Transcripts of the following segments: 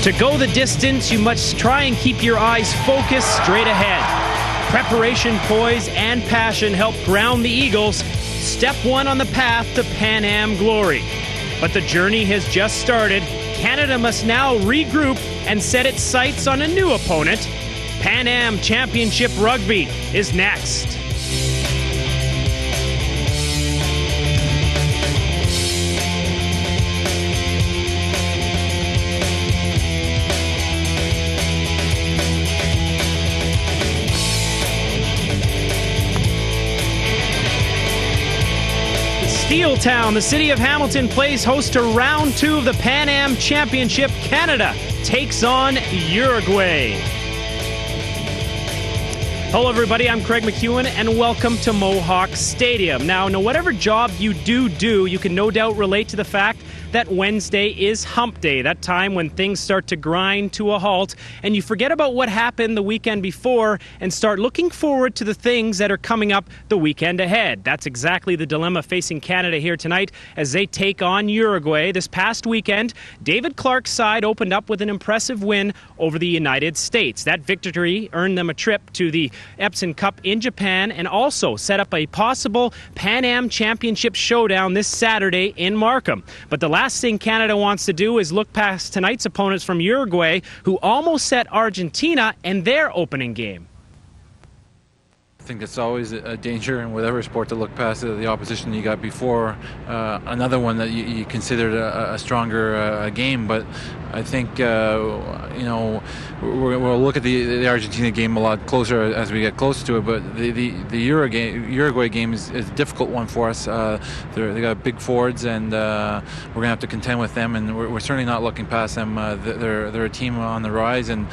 To go the distance, you must try and keep your eyes focused straight ahead. Preparation, poise, and passion help ground the Eagles. Step one on the path to Pan Am glory. But the journey has just started. Canada must now regroup and set its sights on a new opponent. Pan Am Championship Rugby is next. Steel Town, the city of Hamilton, plays host to round 2 of the Pan Am Championship. Canada takes on Uruguay. Hello everybody, I'm Craig McEwen and welcome to Mohawk Stadium. Now, whatever job you do, you can no doubt relate to the fact that Wednesday is hump day, that time when things start to grind to a halt and you forget about what happened the weekend before and start looking forward to the things that are coming up the weekend ahead. That's exactly the dilemma facing Canada here tonight as they take on Uruguay. This past weekend, David Clark's side opened up with an impressive win over the United States. That victory earned them a trip to the Epson Cup in Japan and also set up a possible Pan Am Championship showdown this Saturday in Markham. But the last thing Canada wants to do is look past tonight's opponents from Uruguay, who almost set Argentina in their opening game. I think it's always a danger in whatever sport to look past the opposition you got before another one that you considered a stronger game. But I think we'll look at the Argentina game a lot closer as we get closer to it. But the Uruguay game is a difficult one for us. They got big forwards, and we're gonna have to contend with them. And we're certainly not looking past them. They're a team on the rise, and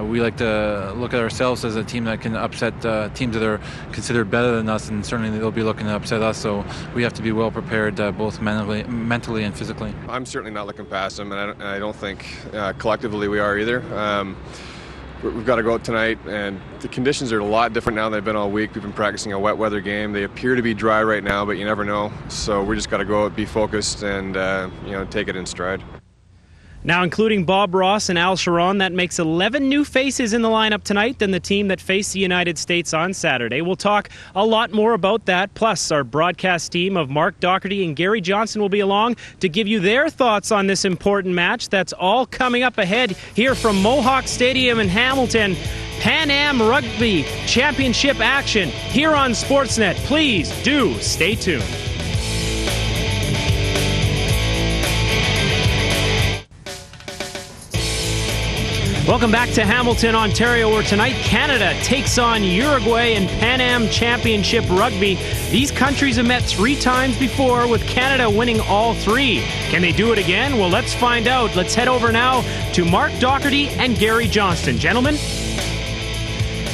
we like to look at ourselves as a team that can upset teams that are considered better than us, and certainly they'll be looking to upset us. So we have to be well prepared, both mentally and physically. I'm certainly not looking past them, and I don't think collectively we are either. We've got to go out tonight, and the conditions are a lot different now than they've been all week. We've been practicing a wet weather game. They appear to be dry right now, but you never know. So we just got to go out, be focused, and take it in stride. Now, including Bob Ross and Al Sharon, that makes 11 new faces in the lineup tonight than the team that faced the United States on Saturday. We'll talk a lot more about that. Plus, our broadcast team of Mark Doherty and Gary Johnson will be along to give you their thoughts on this important match. That's all coming up ahead here from Mohawk Stadium in Hamilton. Pan Am Rugby Championship action here on Sportsnet. Please do stay tuned. Welcome back to Hamilton, Ontario, where tonight Canada takes on Uruguay in Pan Am Championship Rugby. These countries have met 3 times before, with Canada winning all 3. Can they do it again? Well, let's find out. Let's head over now to Mark Doherty and Gary Johnston. Gentlemen.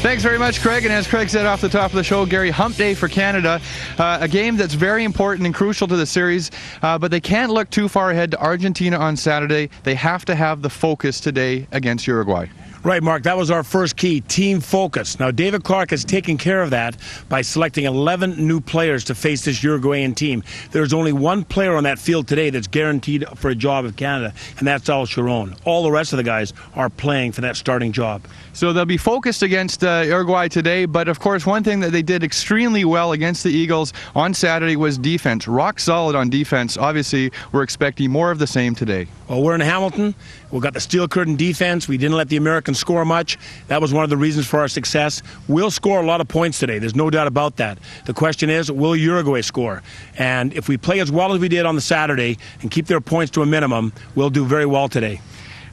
Thanks very much, Craig. And as Craig said off the top of the show, Gary, hump day for Canada. A game that's very important and crucial to the series, but they can't look too far ahead to Argentina on Saturday. They have to have the focus today against Uruguay. Right, Mark, that was our first key, team focus. Now, David Clark has taken care of that by selecting 11 new players to face this Uruguayan team. There's only one player on that field today that's guaranteed for a job with Canada, and that's Al Sharon. All the rest of the guys are playing for that starting job. So they'll be focused against Uruguay today, but of course one thing that they did extremely well against the Eagles on Saturday was defense. Rock solid on defense. Obviously, we're expecting more of the same today. Well, we're in Hamilton. We've got the steel curtain defense. We didn't let the Americans score much. That was one of the reasons for our success. We'll score a lot of points today. There's no doubt about that. The question is, will Uruguay score? And if we play as well as we did on the Saturday and keep their points to a minimum, we'll do very well today.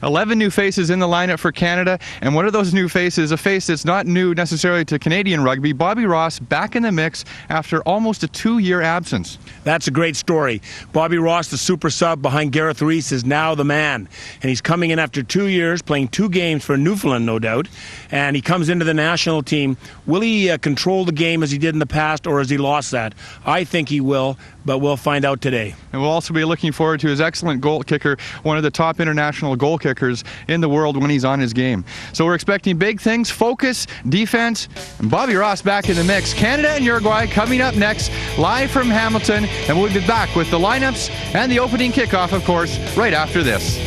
11 new faces in the lineup for Canada, and one of those new faces, a face that's not new necessarily to Canadian rugby, Bobby Ross back in the mix after almost a 2-year absence. That's a great story. Bobby Ross, the super sub behind Gareth Rees, is now the man, and he's coming in after 2 years, playing 2 games for Newfoundland, no doubt, and he comes into the national team. Will he control the game as he did in the past, or has he lost that? I think he will, but we'll find out today. And we'll also be looking forward to his excellent goal kicker, one of the top international goal kickers in the world when he's on his game. So we're expecting big things, focus, defense, and Bobby Ross back in the mix. Canada and Uruguay coming up next, live from Hamilton, and we'll be back with the lineups and the opening kickoff, of course, right after this.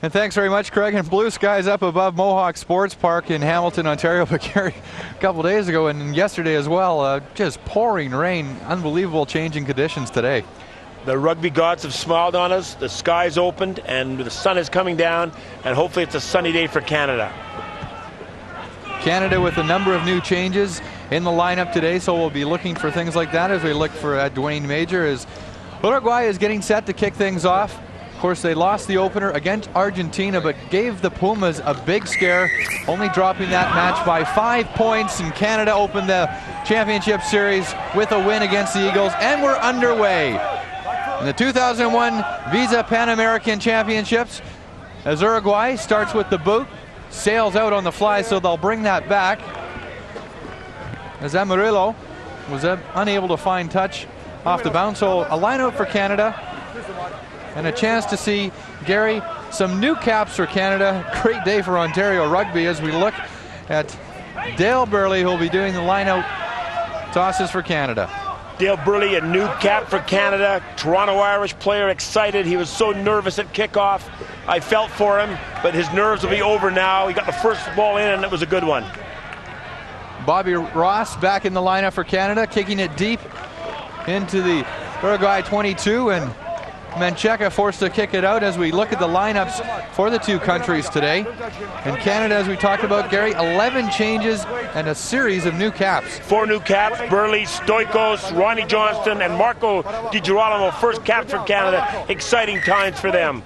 And thanks very much, Craig. And blue skies up above Mohawk Sports Park in Hamilton, Ontario. But Gary, a couple days ago and yesterday as well, just pouring rain. Unbelievable changing conditions today. The rugby gods have smiled on us. The sky's opened and the sun is coming down. And hopefully it's a sunny day for Canada. Canada with a number of new changes in the lineup today. So we'll be looking for things like that as we look for Dwayne Major. As Uruguay is getting set to kick things off. Of course, they lost the opener against Argentina, but gave the Pumas a big scare, only dropping that match by 5 points. And Canada opened the championship series with a win against the Eagles, and we're underway in the 2001 Visa Pan American Championships. As Uruguay starts with the boot, sails out on the fly, so they'll bring that back. As Amarillo was unable to find touch off the bounce, so a line out for Canada. And a chance to see, Gary, some new caps for Canada. Great day for Ontario rugby as we look at Dale Burley, who will be doing the line-out tosses for Canada. Dale Burley, a new cap for Canada. Toronto Irish player, excited. He was so nervous at kickoff. I felt for him, but his nerves will be over now. He got the first ball in, and it was a good one. Bobby Ross back in the lineup for Canada, kicking it deep into the Uruguay 22, and Mancheka forced to kick it out as we look at the lineups for the two countries today. And Canada, as we talked about, Gary, 11 changes and a series of new caps. 4 new caps: Burley, Stoikos, Ronnie Johnston, and Marco Di Girolamo, first caps for Canada. Exciting times for them.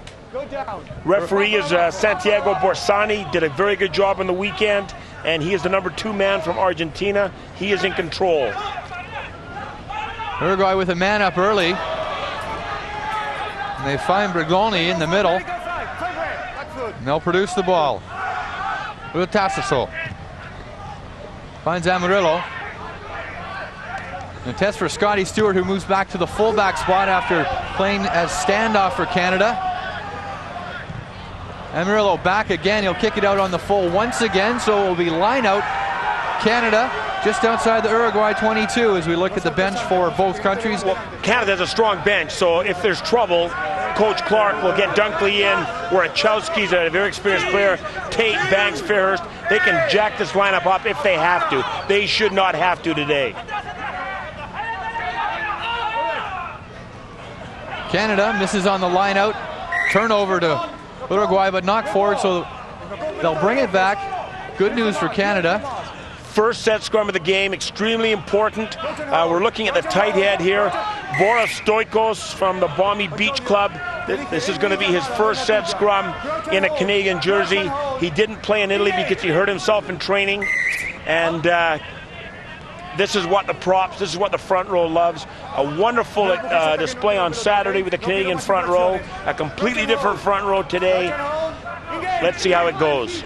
Referee is Santiago Borsani, did a very good job on the weekend, and he is the number 2 man from Argentina. He is in control. Uruguay with a man up early. They find Brigoni in the middle. And they'll produce the ball. Utasaso finds Amarillo. And a test for Scotty Stewart, who moves back to the fullback spot after playing as standoff for Canada. Amarillo back again. He'll kick it out on the full once again, so it will be line out Canada just outside the Uruguay 22 as we look at the bench for both countries. Well, Canada has a strong bench, so if there's trouble, Coach Clark will get Dunkley in, where Wachowski's a very experienced player, Tate, Banks, Fairhurst. They can jack this lineup up if they have to. They should not have to today. Canada misses on the line out. Turnover to Uruguay, but knocked forward, so they'll bring it back. Good news for Canada. First set scrum of the game, extremely important. We're looking at the tight head here. Boris Stoikos from the Balmy Beach Club. This is going to be his first set scrum in a Canadian jersey. He didn't play in Italy because he hurt himself in training. And this is what the props, this is what the front row loves. A wonderful display on Saturday with the Canadian front row. A completely different front row today. Let's see how it goes.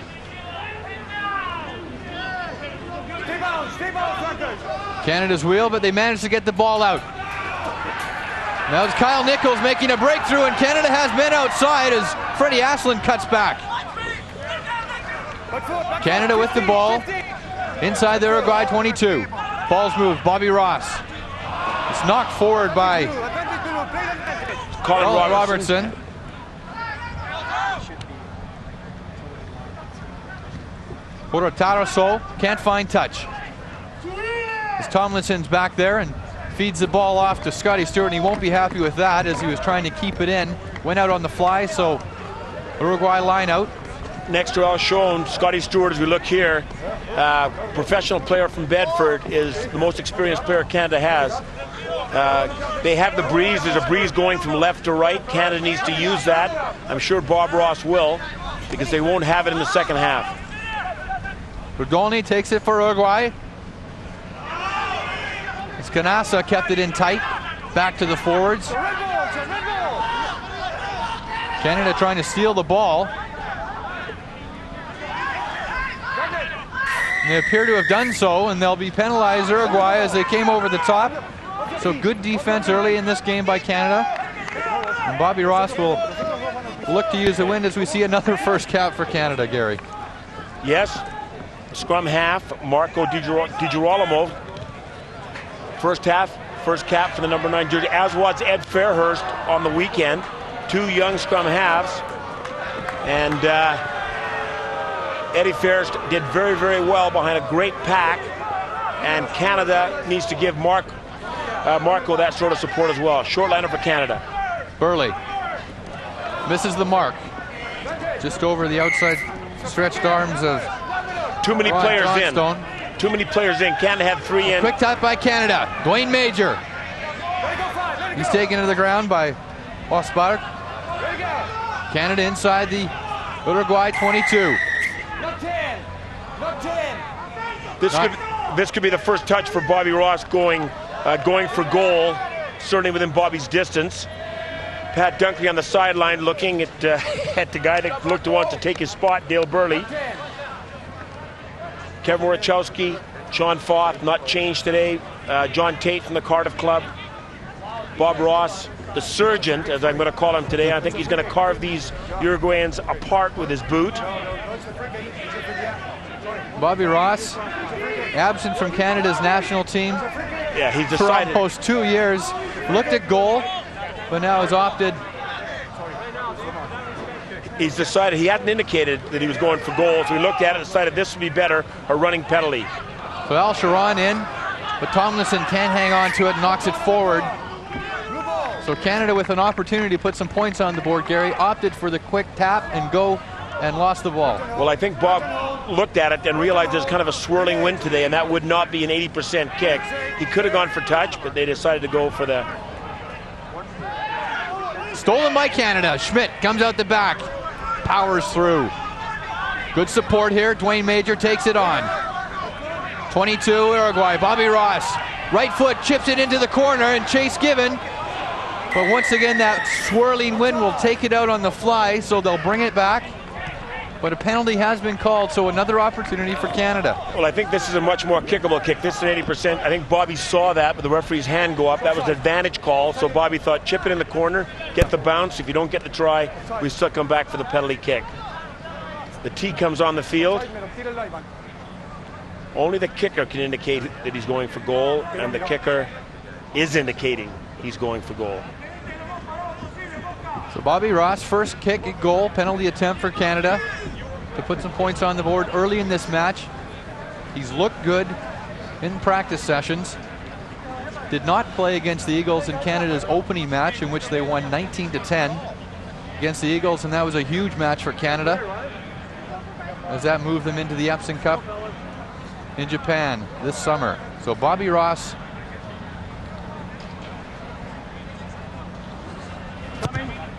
Canada's wheel, but they managed to get the ball out. Now it's Kyle Nichols making a breakthrough, and Canada has men outside as Freddie Aslan cuts back. Canada with the ball inside the Uruguay 22. Ball's moved. Bobby Ross. It's knocked forward by Colin Robertson. Urotaraso can't find touch. As Tomlinson's back there and feeds the ball off to Scotty Stewart, and he won't be happy with that as he was trying to keep it in. Went out on the fly, so Uruguay line out. Next to our shown, Scotty Stewart, as we look here, professional player from Bedford, is the most experienced player Canada has. They have the breeze. There's a breeze going from left to right. Canada needs to use that. I'm sure Bob Ross will, because they won't have it in the second half. Rugoni takes it for Uruguay. Canassa kept it in tight. Back to the forwards. Canada trying to steal the ball. They appear to have done so, and they'll be penalized, Uruguay, as they came over the top. So good defense early in this game by Canada. And Bobby Ross will look to use the win as we see another first cap for Canada, Gary. Yes. Scrum half, Marco Di Girolamo. First half, first cap for the number 9 jersey, as was Ed Fairhurst on the weekend. 2 young scrum halves. And Eddie Ferris did very, very well behind a great pack. And Canada needs to give Marco that sort of support as well. Short liner for Canada. Burley misses the mark. Just over the outside stretched arms of Too many Ron players Johnstone. in. Too many players in. Canada had 3 in. Quick tap by Canada. Dwayne Major. He's taken to the ground by Osbar. Canada inside the Uruguay 22. This could be the first touch for Bobby Ross going for goal, certainly within Bobby's distance. Pat Dunkley on the sideline looking at the guy that looked to want to take his spot, Dale Burley. Kevin Warachowski, Sean Foth, not changed today. John Tate from the Cardiff Club. Bob Ross, the surgeon, as I'm going to call him today. I think he's going to carve these Uruguayans apart with his boot. Bobby Ross, absent from Canada's national team Yeah, he's for decided. almost 2 years. Looked at goal, but now has opted. He's decided, he hadn't indicated that he was going for goal, so he looked at it and decided this would be better, a running penalty. So Al Sharon in, but Tomlinson can't hang on to it, knocks it forward. So Canada, with an opportunity to put some points on the board, Gary, opted for the quick tap and go and lost the ball. Well, I think Bob looked at it and realized there's kind of a swirling wind today, and that would not be an 80% kick. He could have gone for touch, but they decided to go for the... Stolen by Canada. Schmidt comes out the back, powers through. Good support here. Dwayne Major takes it on. 22 Uruguay. Bobby Ross, right foot, chips it into the corner, and Chase Given. But once again, that swirling wind will take it out on the fly, so they'll bring it back. But a penalty has been called, so another opportunity for Canada. Well, I think this is a much more kickable kick. This is an 80%. I think Bobby saw that, but the referee's hand go up. That was an advantage call, so Bobby thought, chip it in the corner, get the bounce. If you don't get the try, we still come back for the penalty kick. The tee comes on the field. Only the kicker can indicate that he's going for goal, and the kicker is indicating he's going for goal. So Bobby Ross, first kick at goal, penalty attempt for Canada to put some points on the board early in this match. He's looked good in practice sessions. Did not play against the Eagles in Canada's opening match, in which they won 19-10 against the Eagles, and that was a huge match for Canada, as that moved them into the Epson Cup in Japan this summer. So Bobby Ross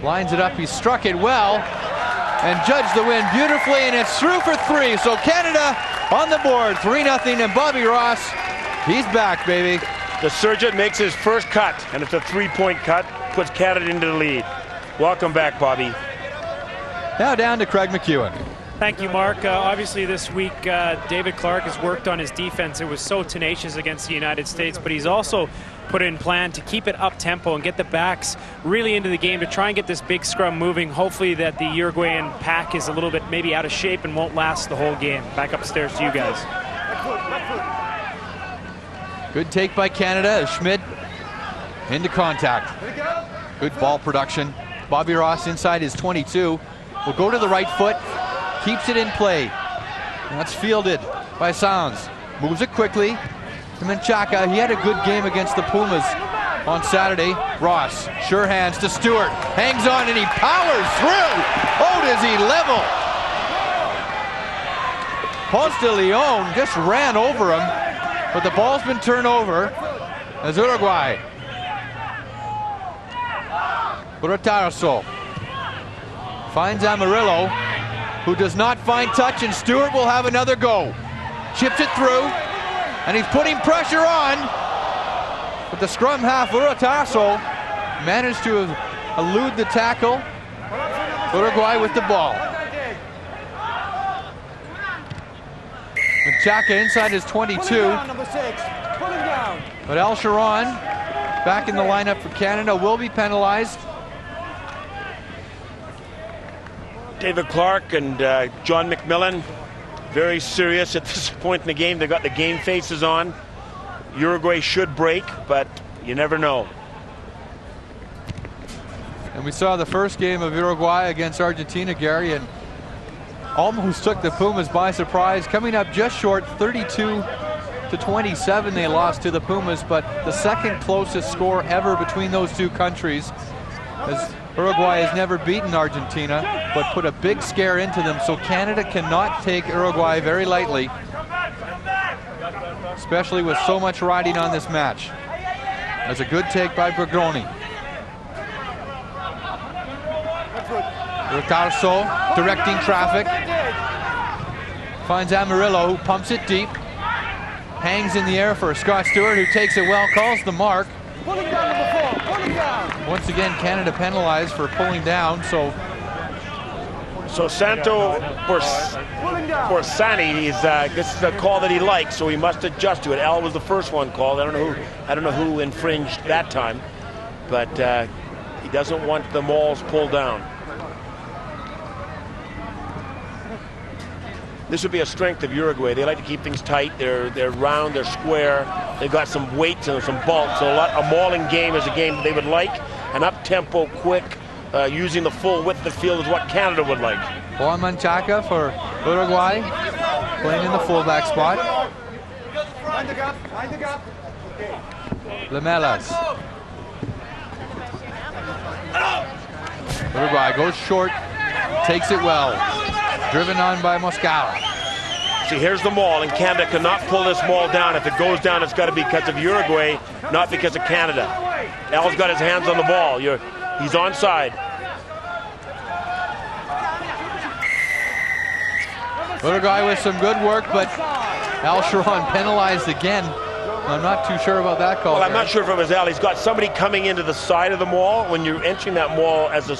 lines it up. He struck it well and judged the win beautifully, and it's through for 3. So Canada on the board, 3-0, and Bobby Ross, he's back, baby. The surgeon makes his first cut, and it's a 3-point cut, puts Canada into the lead. Welcome back, Bobby. Now down to Craig McEwen. Thank you, Mark. Obviously this week, David Clark has worked on his defense. It was so tenacious against the United States, but he's also put in plan to keep it up-tempo and get the backs really into the game to try and get this big scrum moving. Hopefully that the Uruguayan pack is a little bit maybe out of shape and won't last the whole game. Back upstairs to you guys. Good take by Canada. Schmidt into contact. Good ball production. Bobby Ross inside his 22. Will go to the right foot. Keeps it in play. That's fielded by Sounds. Moves it quickly. And then Chaka, he had a good game against the Pumas on Saturday. Ross, sure hands to Stewart. Hangs on and he powers through. Oh, does he level? Ponce de Leon just ran over him, but the ball's been turned over as Uruguay. Buratarso finds Amarillo, who does not find touch, and Stewart will have another go. Chips it through, and he's putting pressure on, but the scrum half, Buratarso, managed to elude the tackle. Uruguay with the ball. Chaka inside his 22. But Al Sharon, back in the lineup for Canada, will be penalized. David Clark and John McMillan, very serious at this point in the game. They got the game faces on. Uruguay should break, but you never know. And we saw the first game of Uruguay against Argentina, Gary, and almost took the Pumas by surprise, coming up just short, 32-27 they lost to the Pumas, but the second closest score ever between those two countries, as Uruguay has never beaten Argentina, but put a big scare into them, so Canada cannot take Uruguay very lightly, especially with so much riding on this match. That's a good take by Bergoni. Ricardo directing traffic. Finds Amarillo, who pumps it deep. Hangs in the air for Scott Stewart, who takes it well, calls the mark. Once again, Canada penalized for pulling down, so Santo Borsani this is a call that he likes, so he must adjust to it. Al was the first one called. I don't know who infringed that time, but he doesn't want the mauls pulled down. This would be a strength of Uruguay. They like to keep things tight. They're round, they're square. They've got some weight and some bulk. So a mauling game is a game that they would like. An up-tempo, quick, using the full width of the field is what Canada would like. Juan Manchaca for Uruguay, playing in the fullback spot. Lamelas. Uruguay goes short, takes it well. Driven on by Moscala. See, here's the maul, and Canada cannot pull this maul down. If it goes down, it's got to be because of Uruguay, not because of Canada. Al's got his hands on the ball. He's onside. Uruguay with some good work, but Al Sharon penalized again. I'm not too sure about that call. Well, I'm not sure if it was Al. He's got somebody coming into the side of the maul. When you're entering that maul as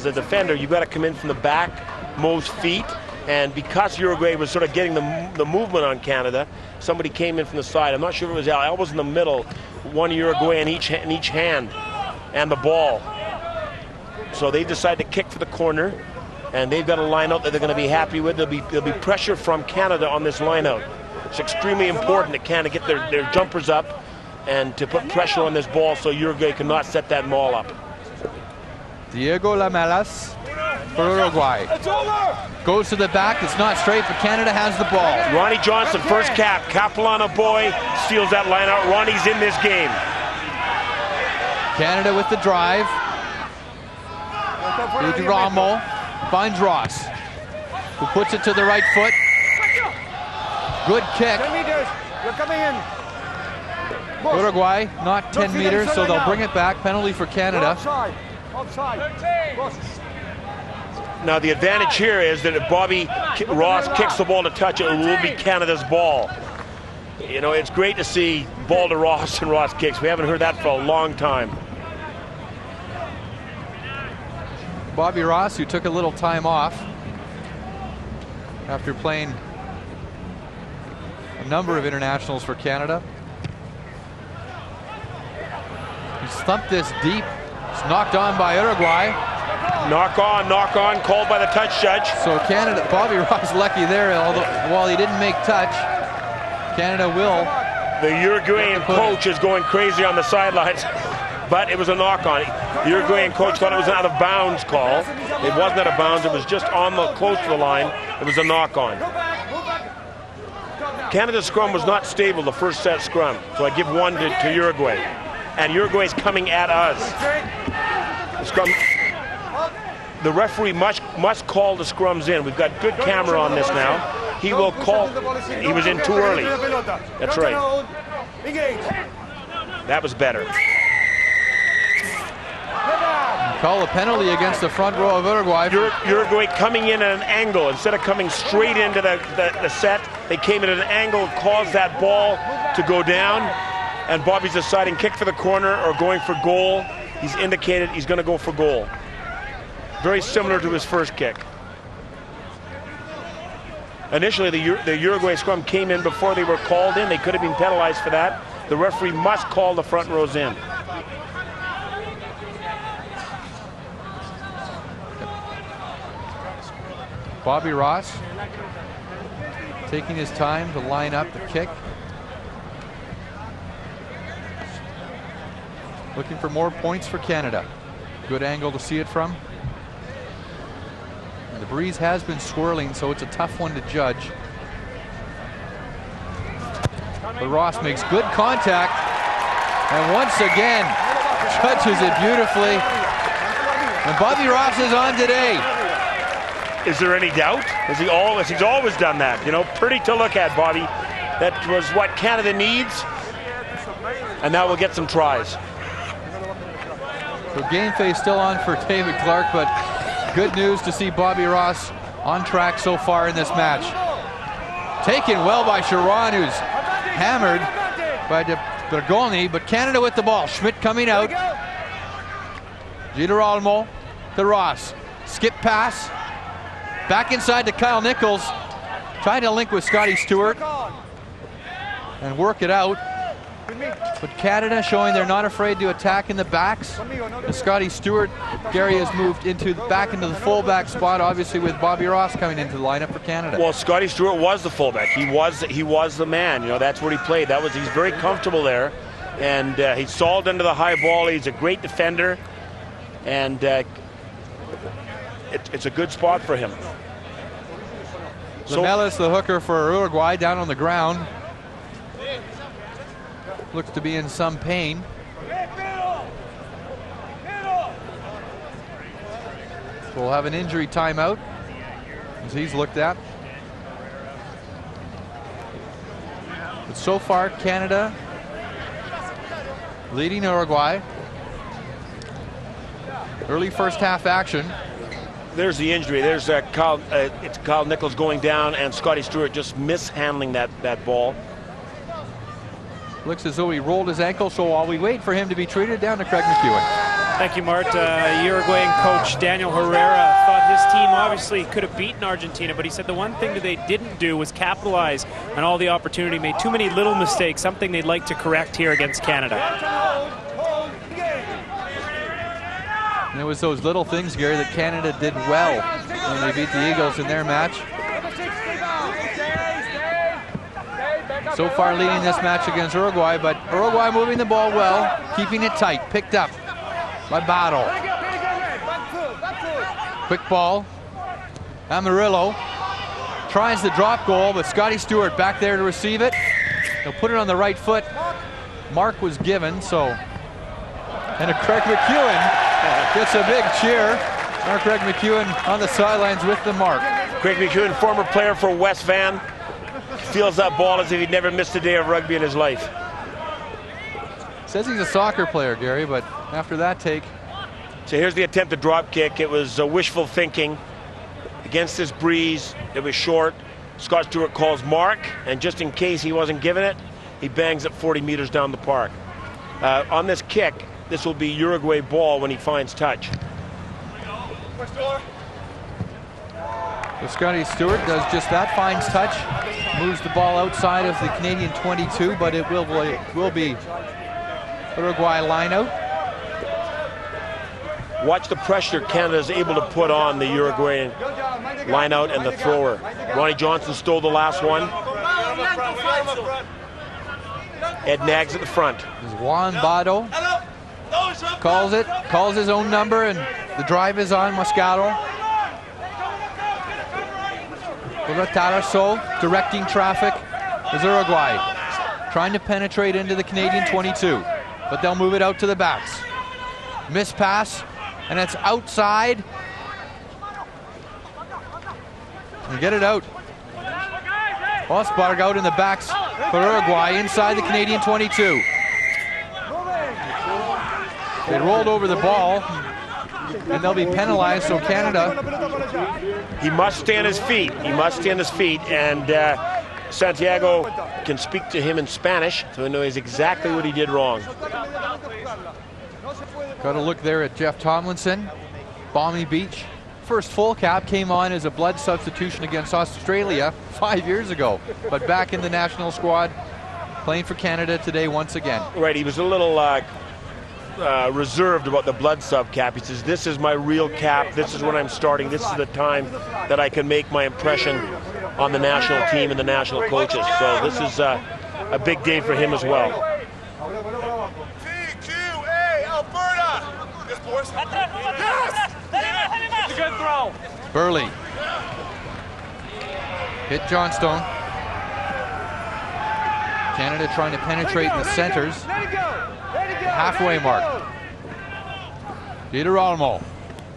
a defender, you've got to come in from the back most feet. And because Uruguay was sort of getting the movement on Canada, somebody came in from the side. I'm not sure if it was Al. Al was in the middle, one Uruguay in each hand, and the ball. So they decide to kick for the corner, and they've got a line out that they're going to be happy with. There'll be pressure from Canada on this line out. It's extremely important that Canada get their jumpers up and to put pressure on this ball so Uruguay cannot set that maul up. Diego Lamelas for Uruguay. Goes to the back, it's not straight, but Canada has the ball. Ronnie Johnson, first cap. Capilano boy steals that line out. Ronnie's in this game. Canada with the drive. Ramo finds Ross, who puts it to the right foot. Good kick. 10 meters. You're coming in. Uruguay, not 10 meters, so they'll bring it back. Penalty for Canada. Offside. Now the advantage here is that if Bobby Ross kicks the ball to touch it, it will be Canada's ball. You know, it's great to see ball to Ross and Ross kicks. We haven't heard that for a long time. Bobby Ross, who took a little time off after playing a number of internationals for Canada. He's thumped this deep. It's knocked on by Uruguay. Knock on, called by the touch judge. So Canada, Bobby Ross lucky there, although while he didn't make touch, Canada will. The Uruguayan coach is going crazy on the sidelines, but it was a knock on. The Uruguayan coach thought it was an out of bounds call. It wasn't out of bounds, it was just on the close to the line. It was a knock on. Canada's scrum was not stable, the first set scrum, so I give one to Uruguay. And Uruguay's coming at us. The scrum. The referee must call the scrums in. We've got good camera on this now. He will call. He was in too early. That's right. That was better. Call a penalty against the front row of Uruguay. Uruguay coming in at an angle. Instead of coming straight into the set, they came in at an angle, caused that ball to go down. And Bobby's deciding kick for the corner or going for goal. He's indicated he's going to go for goal. Very similar to his first kick. Initially, the Uruguay scrum came in before they were called in. They could have been penalized for that. The referee must call the front rows in. Bobby Ross taking his time to line up the kick. Looking for more points for Canada. Good angle to see it from. And the breeze has been swirling, so it's a tough one to judge. But Ross makes good contact, and once again judges it beautifully. And Bobby Ross is on today. Is there any doubt? He's always done that. You know, pretty to look at, Bobby. That was what Canada needs, and now we'll get some tries. So game face still on for David Clark, but good news to see Bobby Ross on track so far in this match. Taken well by Sharon, who's hammered by Bergoni, but Canada with the ball. Schmidt coming out. Girolamo to Ross. Skip pass. Back inside to Kyle Nichols. Trying to link with Scotty Stewart and work it out. But Canada showing they're not afraid to attack in the backs. And Scotty Stewart, Gary, has moved back into the fullback spot, obviously with Bobby Ross coming into the lineup for Canada. Well, Scotty Stewart was the fullback. He was the man. You know, that's where he played. He's very comfortable there, and he's solid into the high ball. He's a great defender, and it's a good spot for him. Lamelas, the hooker for Uruguay, down on the ground. Looks to be in some pain. So we'll have an injury timeout as he's looked at. But so far, Canada leading Uruguay. Early first half action. There's the injury. There's it's Kyle Nichols going down, and Scotty Stewart just mishandling that ball. Looks as though he rolled his ankle, so while we wait for him to be treated, down to Craig McEwen. Thank you, Mart. Uruguayan coach Daniel Herrera thought his team obviously could have beaten Argentina, but he said the one thing that they didn't do was capitalize on all the opportunity, made too many little mistakes, something they'd like to correct here against Canada. And it was those little things, Gary, that Canada did well when they beat the Eagles in their match. So far leading this match against Uruguay, but Uruguay moving the ball well, keeping it tight, picked up by Battle. Quick ball. Amarillo tries the drop goal, but Scotty Stewart back there to receive it. He'll put it on the right foot. Mark was given, so. And a Craig McEwen gets a big cheer. Our Craig McEwen on the sidelines with the mark. Craig McEwen, former player for West Van, feels that ball as if he'd never missed a day of rugby in his life. Says he's a soccer player, Gary, but after that take. So here's the attempted drop kick. It was wishful thinking. Against this breeze, it was short. Scott Stewart calls mark, and just in case he wasn't given it, he bangs it 40 meters down the park. On this kick, this will be Uruguay ball when he finds touch. So Scotty Stewart does just that, finds touch, moves the ball outside of the Canadian 22, but it will be Uruguay line out. Watch the pressure Canada's able to put on the Uruguayan line out and the thrower. Ronnie Johnson stole the last one. Ed Nags at the front. Juan Bado calls his own number, and the drive is on Moscato. Tarasso directing traffic is Uruguay, trying to penetrate into the Canadian 22, but they'll move it out to the backs. Miss pass, and it's outside. And get it out. Osberg out in the backs for Uruguay inside the Canadian 22. They rolled over the ball, and they'll be penalized, so Canada. He must stay on his feet. He must stay on his feet, and Santiago can speak to him in Spanish, so he knows exactly what he did wrong. Got a look there at Jeff Tomlinson, Balmy Beach. First full cap came on as a blood substitution against Australia 5 years ago, but back in the national squad, playing for Canada today once again. Right, he was a little reserved about the blood sub cap. He says, this is my real cap, this is when I'm starting, this is the time that I can make my impression on the national team and the national coaches. So this is a big day for him as well. T2A, Alberta! Yes, boys. Yes! Good throw. Burley Hit Johnstone. Canada trying to penetrate in the centers. Halfway mark. DiGirolamo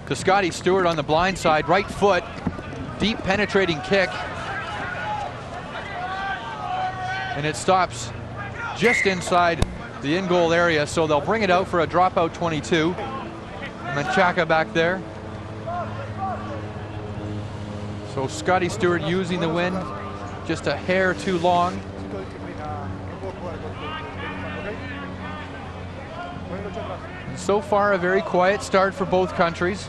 to Scotty Stewart on the blind side, right foot. Deep penetrating kick. And it stops just inside the in-goal area, so they'll bring it out for a dropout 22. Menchaca back there. So Scotty Stewart using the wind just a hair too long. And so far, a very quiet start for both countries.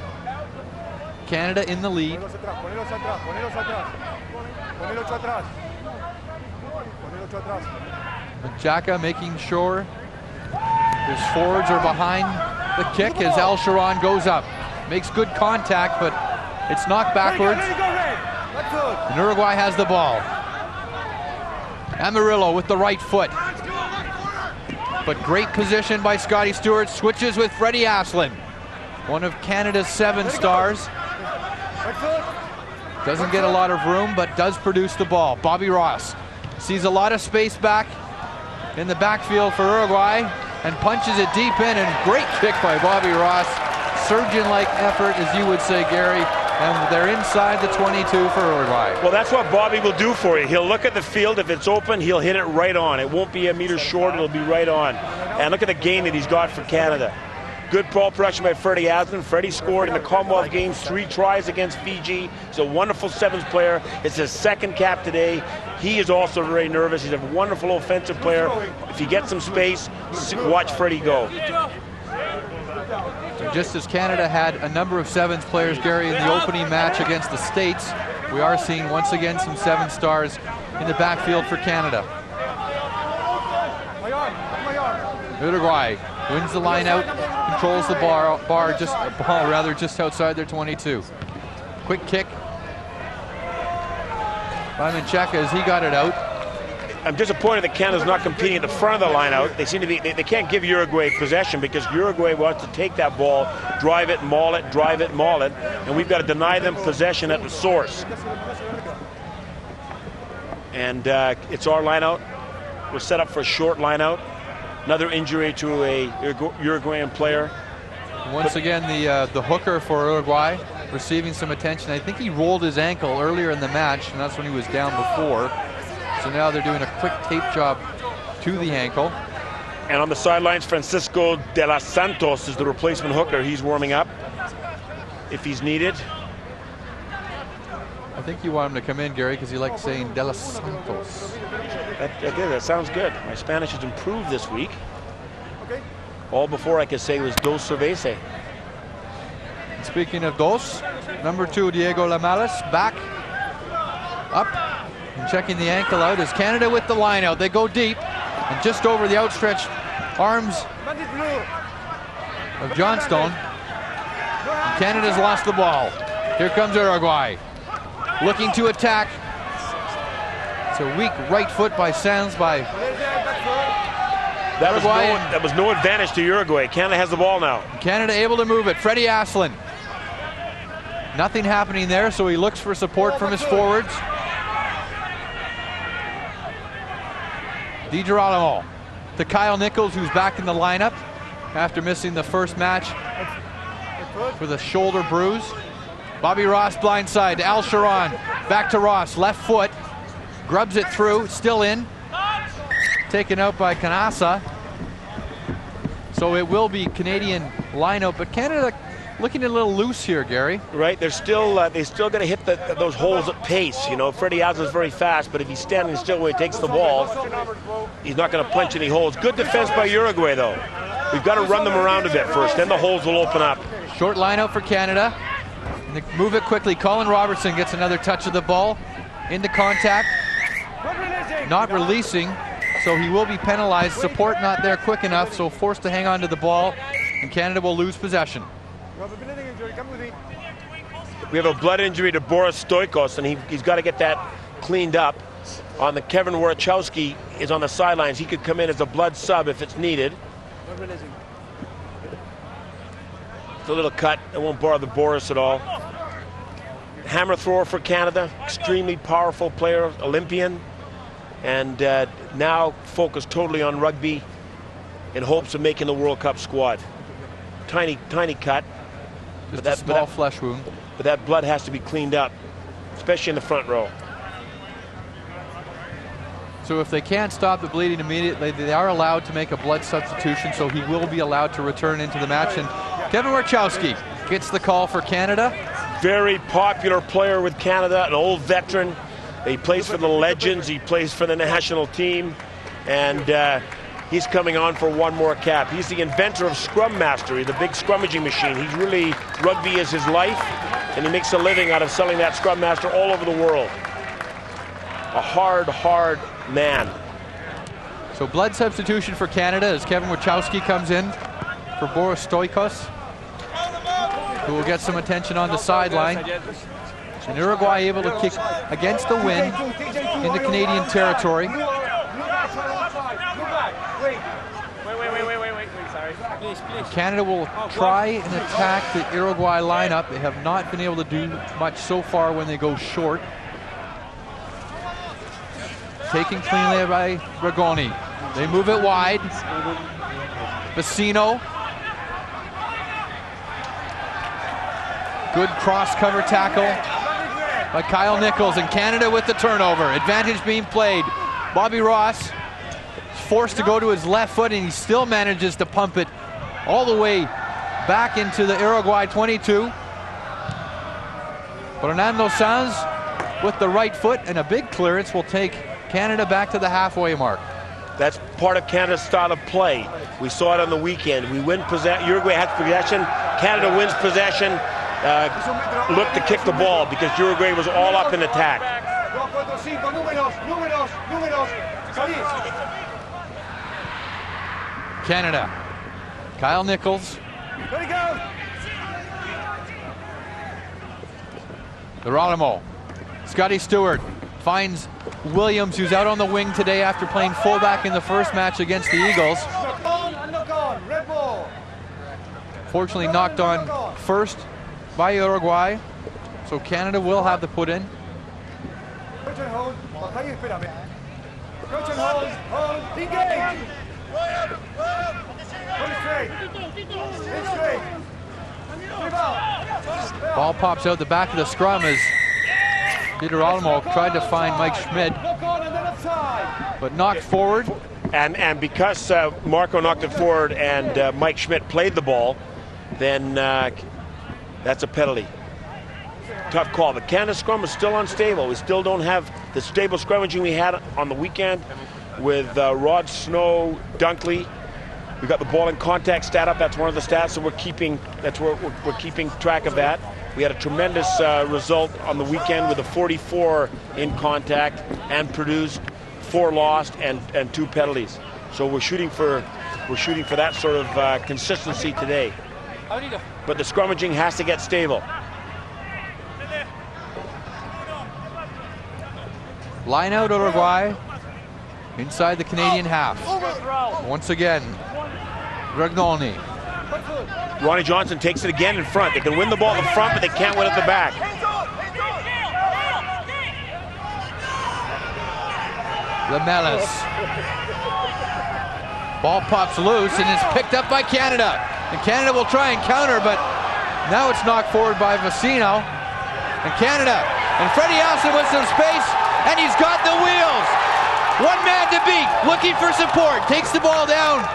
Canada in the lead. Menchaca making sure his forwards are behind the kick as Al Sharon goes up. Makes good contact, but it's knocked backwards. And Uruguay has the ball. Amarillo with the right foot. But great position by Scotty Stewart. Switches with Freddie Aslan, one of Canada's 7 stars. Doesn't get a lot of room, but does produce the ball. Bobby Ross sees a lot of space back in the backfield for Uruguay and punches it deep in, and great kick by Bobby Ross. Surgeon-like effort, as you would say, Gary, and they're inside the 22 for Uruguay. Well, that's what Bobby will do for you. He'll look at the field. If it's open, he'll hit it right on. It won't be a meter short. It'll be right on. And look at the game that he's got for Canada. Good ball production by Freddie Aslan. Freddie scored in the Commonwealth Games 3 tries against Fiji. He's a wonderful 7th player. It's his 2nd cap today. He is also very nervous. He's a wonderful offensive player. If he gets some space, watch Freddie go. Just as Canada had a number of 7th players, Gary, in the opening match against the States, we are seeing once again some 7 stars in the backfield for Canada. Uruguay wins the line out, controls the ball just outside their 22. Quick kick by Menchaca as he got it out. I'm disappointed that Canada's not competing at the front of the line out. They seem to be, they can't give Uruguay possession because Uruguay wants to take that ball, drive it, maul it, drive it, maul it, and we've got to deny them possession at the source. And it's our line out. We're set up for a short line out. Another injury to a Uruguayan player. Once again, the hooker for Uruguay receiving some attention. I think he rolled his ankle earlier in the match, and that's when he was down before. So now they're doing a quick tape job to the ankle. And on the sidelines, Francisco de los Santos is the replacement hooker. He's warming up if he's needed. I think you want him to come in, Gary, because you like saying de los Santos. That sounds good. My Spanish has improved this week. All before I could say was dos cerveza. And speaking of dos, number 2, Diego Lamales, back, up, and checking the ankle out as Canada with the line out. They go deep, and just over the outstretched arms of Johnstone. And Canada's lost the ball. Here comes Uruguay, looking to attack. It's a weak right foot by Sands by Uruguay. That was no advantage to Uruguay. Canada has the ball now. Canada able to move it. Freddie Aslan. Nothing happening there, so he looks for support from his forwards. DiGirolamo to Kyle Nichols, who's back in the lineup after missing the first match with a shoulder bruise. Bobby Ross blindside to Al Sharon. Back to Ross, left foot. Grubs it through, still in. Taken out by Canassa. So it will be Canadian lineup, but Canada looking a little loose here, Gary. Right, they still got to hit those holes at pace. You know, Freddie Aslan's very fast, but if he's standing still when he takes the ball, he's not going to punch any holes. Good defense by Uruguay, though. We've got to run them around a bit first, then the holes will open up. Short line out for Canada. And they move it quickly. Colin Robertson gets another touch of the ball. Into contact. Not releasing, so he will be penalized. Support not there quick enough, so forced to hang on to the ball, and Canada will lose possession. We have a blood injury to Boris Stoikos, and he's got to get that cleaned up. On the Kevin Warachowski is on the sidelines. He could come in as a blood sub if it's needed. It's a little cut. It won't bother Boris at all. hammer thrower for Canada, extremely powerful player, Olympian, and now focused totally on rugby in hopes of making the World Cup squad. Tiny cut. Just a small flesh wound. But that blood has to be cleaned up, especially in the front row. So if they can't stop the bleeding immediately, they are allowed to make a blood substitution, so he will be allowed to return into the match. And Kevin Warchowski gets the call for Canada. Very popular player with Canada, an old veteran. He plays for the Legends, he plays for the national team, and he's coming on for one more cap. He's the inventor of Scrum Mastery, the big scrummaging machine. He's really, rugby is his life, and he makes a living out of selling that Scrum Master all over the world. A hard man. So blood substitution for Canada as Kevin Warchowski comes in for Boris Stoikos, who will get some attention on the sideline. And Uruguay able to kick against the wind into Canadian territory. Canada will try and attack the Uruguay lineup. They have not been able to do much so far when they go short. Taken cleanly by Ragoni. They move it wide. Vecino. Good cross-cover tackle by Kyle Nichols, and Canada with the turnover. Advantage being played. Bobby Ross is forced to go to his left foot, and he still manages to pump it all the way back into the Uruguay 22. Fernando Sanz with the right foot, and a big clearance will take Canada back to the halfway mark. That's part of Canada's style of play. We saw it on the weekend. We win possession. Uruguay has possession. Canada wins possession. Look to kick the ball because Uruguay was all up in attack. Canada. Kyle Nichols. Geronimo. Scotty Stewart finds Williams, who's out on the wing today after playing fullback in the first match against the Eagles. Fortunately knocked on first by Uruguay, so Canada will have the put in. Ball pops out the back of the scrum as Peter Olmo tried to find Mike Schmidt, but knocked forward. And because Marco knocked it forward and Mike Schmidt played the ball, then that's a penalty. Tough call. But Canada's scrum is still unstable. We still don't have the stable scrummaging we had on the weekend with Rod Snow, Dunkley. We got the ball in contact stat up. That's one of the stats that we're keeping. That's where we're keeping track of that. We had a tremendous result on the weekend with a 44 in contact and produced 4 lost and 2 penalties. So we're shooting for that sort of consistency today. But the scrummaging has to get stable. Line out Uruguay inside the Canadian half. Once again, Ragnoni. Ronnie Johnson takes it again in front. They can win the ball at the front, but they can't win at the back. Lamelas. Ball pops loose and is picked up by Canada. And Canada will try and counter, but now it's knocked forward by Vecino. And Canada. And Freddie Allison with some space, and he's got the wheels. One man to beat, looking for support. Takes the ball down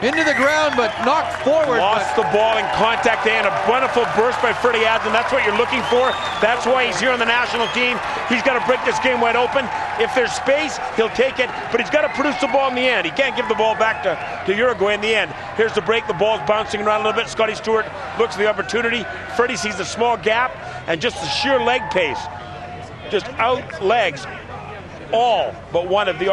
into the ground, but knocked forward. Lost the ball in contact there, and a wonderful burst by Freddie Allison. That's what you're looking for. That's why he's here on the national team. He's got to break this game wide open. If there's space, he'll take it, but he's got to produce the ball in the end. He can't give the ball back to Uruguay in the end. Here's the break. The ball's bouncing around a little bit. Scotty Stewart looks for the opportunity. Freddie sees the small gap, and just the sheer leg pace just out legs all but one of the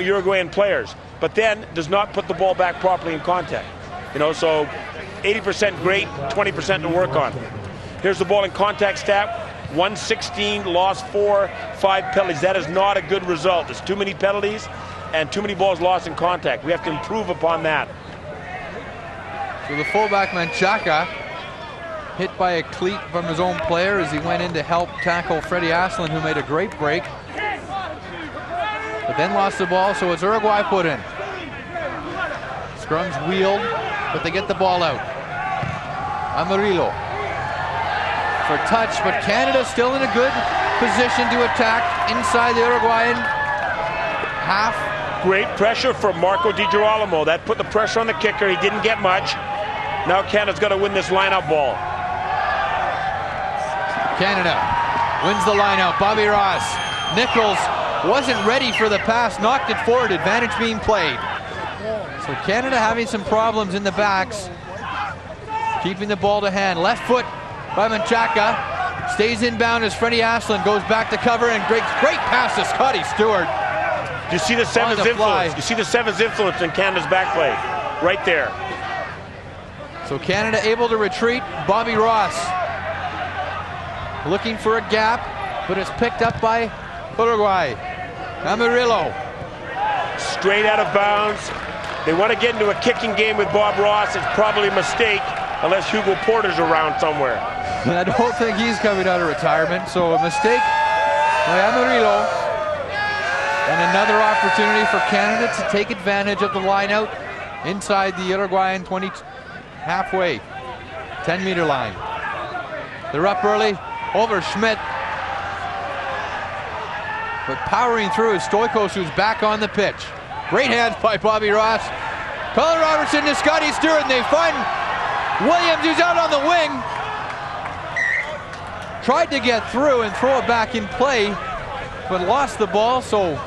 Uruguayan players, but then does not put the ball back properly in contact. You know, so 80% great, 20% to work on. Here's the ball in contact stat. 116, lost 4, 5 penalties. That is not a good result. There's too many penalties and too many balls lost in contact. We have to improve upon that. So the fullback Manchaka hit by a cleat from his own player as he went in to help tackle Freddie Aslan, who made a great break. But then lost the ball, so it's Uruguay put in. Scrum's wheeled, but they get the ball out. Amarillo for touch, but Canada still in a good position to attack inside the Uruguayan half. Great pressure for Marco Di Girolamo. That put the pressure on the kicker. He didn't get much. Now Canada's got to win this line-out ball. Canada wins the line-out. Bobby Ross. Nichols wasn't ready for the pass, knocked it forward, advantage being played. So Canada having some problems in the backs. Keeping the ball to hand. Left foot by Menchaca. Stays inbound as Freddie Aslan goes back to cover, and great pass to Scotty Stewart. You see the Sevens influence. You see the Sevens influence in Canada's back play. Right there. So Canada able to retreat. Bobby Ross looking for a gap, but it's picked up by Uruguay. Amarillo. Straight out of bounds. They want to get into a kicking game with Bob Ross. It's probably a mistake unless Hugo Porter's around somewhere. And I don't think he's coming out of retirement, so a mistake by Amarillo. And another opportunity for Canada to take advantage of the line out inside the Uruguayan 20 halfway 10-meter line. They're up early over Schmidt, but powering through is Stoikos, who's back on the pitch. Great hands by Bobby Ross. Colin Robertson to Scotty Stewart, and they find Williams, who's out on the wing. Tried to get through and throw it back in play, but lost the ball, so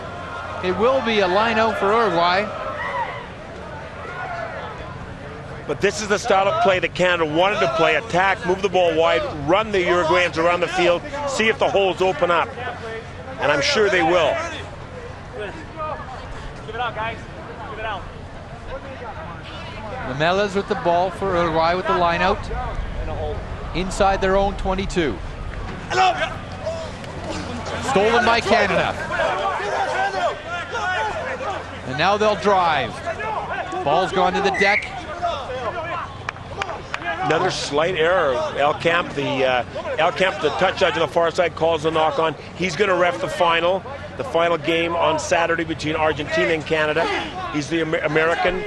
it will be a line out for Uruguay. But this is the style of play that Canada wanted to play. Attack, move the ball wide, run the Uruguayans around the field, see if the holes open up. And I'm sure they will. Give it out, guys. Give it out. Lamelas with the ball for Uruguay with the line out. Inside their own 22. Stolen by Canada. And now they'll drive. Ball's gone to the deck. Another slight error. Elkamp, the touch judge on the far side, calls the knock on. He's going to ref the final game on Saturday between Argentina and Canada. He's the American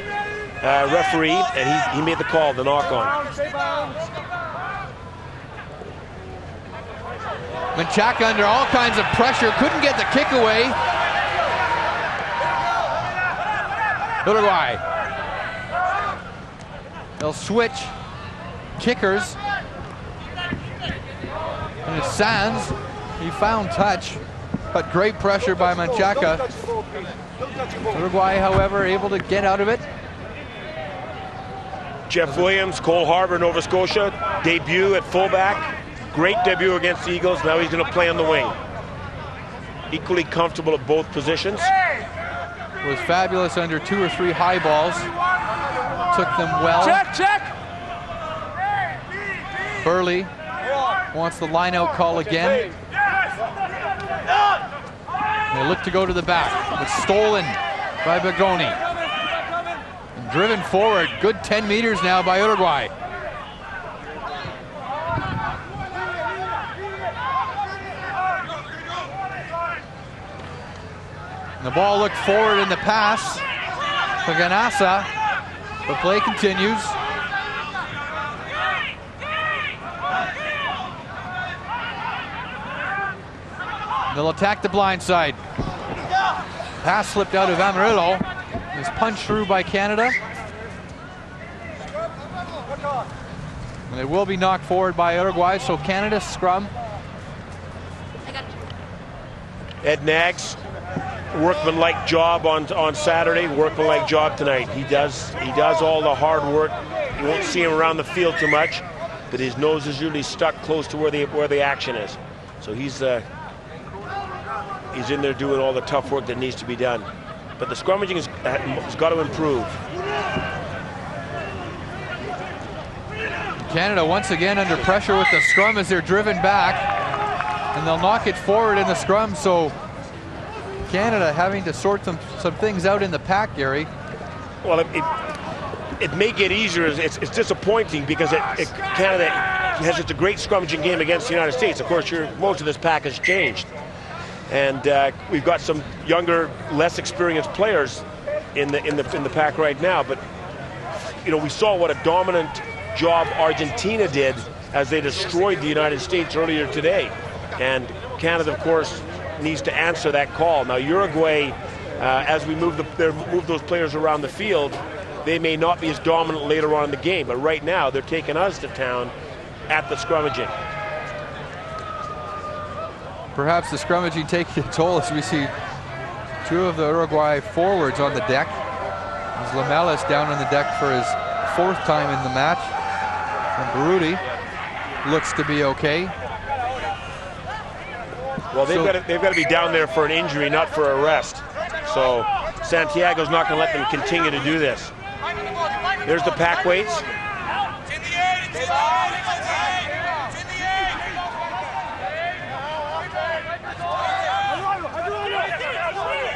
referee, and he made the call, the knock on. Menchaca under all kinds of pressure, couldn't get the kick away. Uruguay. They'll switch kickers. And it's Sands. He found touch, but great pressure by Menchaca. Uruguay, however, able to get out of it. Jeff Williams, Cole Harbour, Nova Scotia, debut at fullback. Great debut against the Eagles. Now he's going to play on the wing. Equally comfortable at both positions. Was fabulous under 2 or 3 high balls. Took them well. Check. Burley wants the line out call again. They look to go to the back. It's stolen by Bagoni. And driven forward. Good 10 meters now by Uruguay. And the ball looked forward in the pass for Ganassa. The play continues. They'll attack the blind side. Pass slipped out of Amarillo. It was punched through by Canada. And it will be knocked forward by Uruguay, so Canada scrum. Ed Nags, workmanlike job on Saturday, workmanlike job tonight. He does all the hard work. You won't see him around the field too much, but his nose is usually stuck close to where the action is. So he's in there doing all the tough work that needs to be done. But the scrummaging has got to improve. Canada once again under pressure with the scrum as they're driven back, and they'll knock it forward in the scrum. So Canada having to sort some things out in the pack, Gary. Well, it may get easier. It's disappointing because Canada has such a great scrummaging game against the United States. Of course, most of this pack has changed. And we've got some younger, less experienced players in the pack right now. But, you know, we saw what a dominant job Argentina did as they destroyed the United States earlier today. And Canada, of course, needs to answer that call. Now, Uruguay, as we move those players around the field, they may not be as dominant later on in the game. But right now, they're taking us to town at the scrummaging. Perhaps the scrummaging taking a toll as we see two of the Uruguay forwards on the deck. As Lamelas down on the deck for his 4th time in the match. And Baruti looks to be okay. Well, they've got to be down there for an injury, not for a rest. So Santiago's not going to let them continue to do this. There's the pack weights.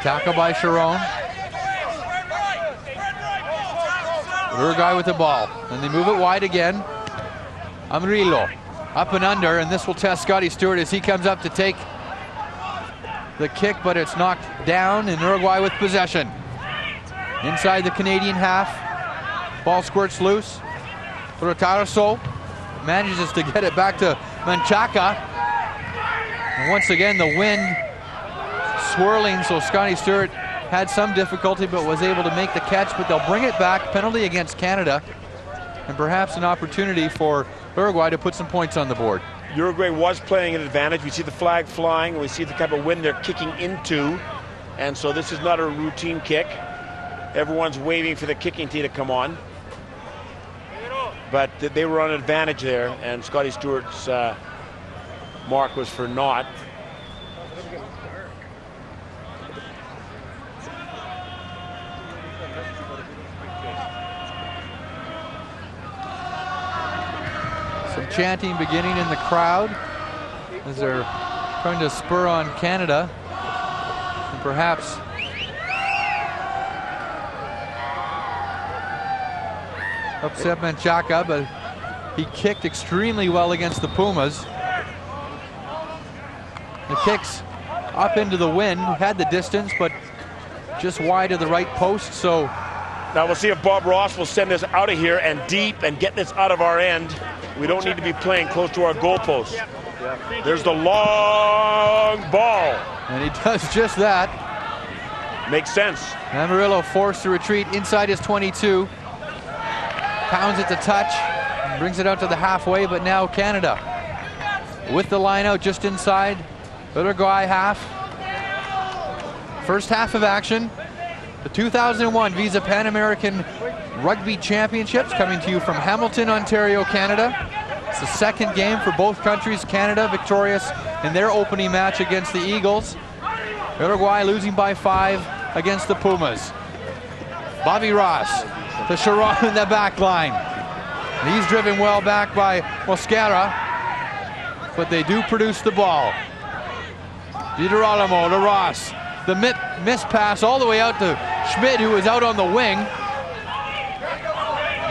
Tackle by Sharon. Uruguay with the ball. And they move it wide again. Amarillo up and under, and this will test Scotty Stewart as he comes up to take the kick, but it's knocked down, and Uruguay with possession. Inside the Canadian half. Ball squirts loose. Rotarso manages to get it back to Menchaca. And once again, the wind swirling, so Scotty Stewart had some difficulty but was able to make the catch, but they'll bring it back. Penalty against Canada, and perhaps an opportunity for Uruguay to put some points on the board. Uruguay was playing an advantage. We see the flag flying. We see the type of wind they're kicking into. And so this is not a routine kick. Everyone's waiting for the kicking tee to come on. But they were on advantage there, and Scotty Stewart's mark was for naught. Some chanting beginning in the crowd as they're trying to spur on Canada, and perhaps upset Menchaca, but he kicked extremely well against the Pumas. The kicks up into the wind, had the distance, but just wide of the right post. So now we'll see if Bob Ross will send this out of here and deep and get this out of our end. We don't need to be playing close to our goalpost. There's the long ball. And he does just that. Makes sense. Amarillo forced to retreat inside his 22. Pounds it to touch, brings it out to the halfway, but now Canada with the line out just inside Uruguay half. First half of action. The 2001 Visa Pan American Rugby Championships coming to you from Hamilton, Ontario, Canada. It's the second game for both countries. Canada victorious in their opening match against the Eagles. Uruguay losing by 5 against the Pumas. Bobby Ross to Sharon in the back line. And he's driven well back by Mosquera, but they do produce the ball. Di Girolamo to Ross. The miss pass all the way out to Schmidt, who is out on the wing.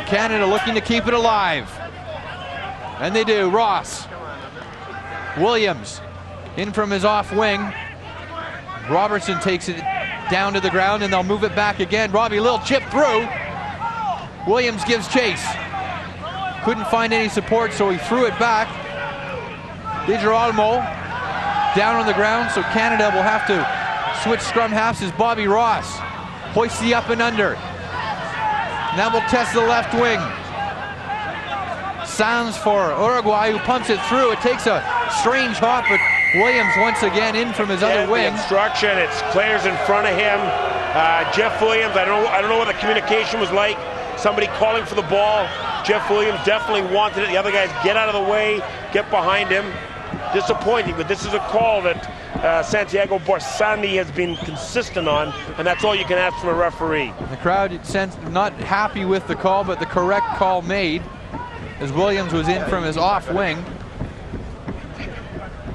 Canada looking to keep it alive. And they do. Ross. Williams in from his off wing. Robertson takes it down to the ground, and they'll move it back again. Robbie Lill chip through. Williams gives chase. Couldn't find any support, so he threw it back. Di Girolamo down on the ground, so Canada will have to switch scrum halves as Bobby Ross hoists the up and under. Now we'll test the left wing. Sounds for Uruguay, who pumps it through. It takes a strange hop, but Williams once again in from his other wing. The obstruction, it's players in front of him. Jeff Williams, I don't know what the communication was like. Somebody calling for the ball. Jeff Williams definitely wanted it. The other guys get out of the way, get behind him. Disappointing, but this is a call that Santiago Borsani has been consistent on, and that's all you can ask from a referee. The crowd not happy with the call, but the correct call made as Williams was in from his off wing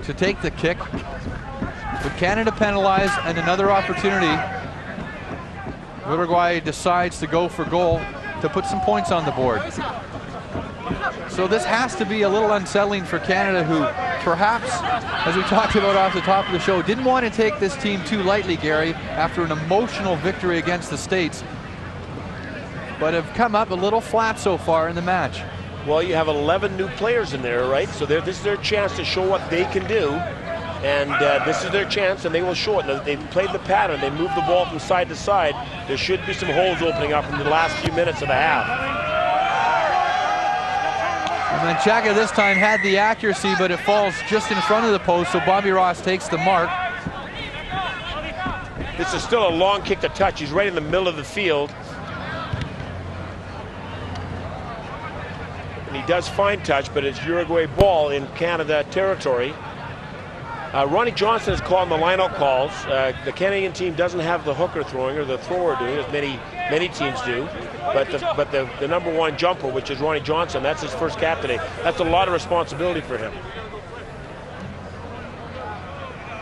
to take the kick. But Canada penalized, and another opportunity. Uruguay decides to go for goal to put some points on the board. So this has to be a little unsettling for Canada, who perhaps, as we talked about off the top of the show, didn't want to take this team too lightly, Gary, after an emotional victory against the States, but have come up a little flat so far in the match. Well, you have 11 new players in there, right? So this is their chance to show what they can do. And this is their chance, and they will show it. They've played the pattern. They move the ball from side to side. There should be some holes opening up in the last few minutes of the half. And then Chaka this time had the accuracy, but it falls just in front of the post, so Bobby Ross takes the mark. This is still a long kick to touch. He's right in the middle of the field. And he does find touch, but it's Uruguay ball in Canada territory. Ronnie Johnson is calling the line-out calls. The Canadian team doesn't have the hooker throwing, or the thrower doing, as many teams do. But the number one jumper, which is Ronnie Johnson, that's his first cap today. That's a lot of responsibility for him.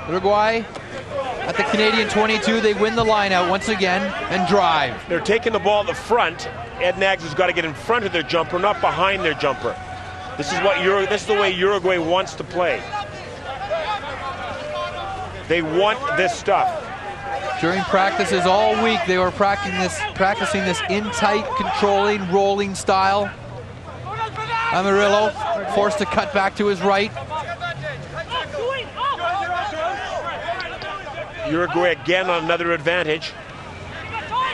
Uruguay at the Canadian 22. They win the line-out once again and drive. They're taking the ball at the front. Ed Nags has got to get in front of their jumper, not behind their jumper. This is the way Uruguay wants to play. They want this stuff. During practices all week, they were practicing this in-tight, controlling, rolling style. Amarillo forced to cut back to his right. Uruguay again on another advantage.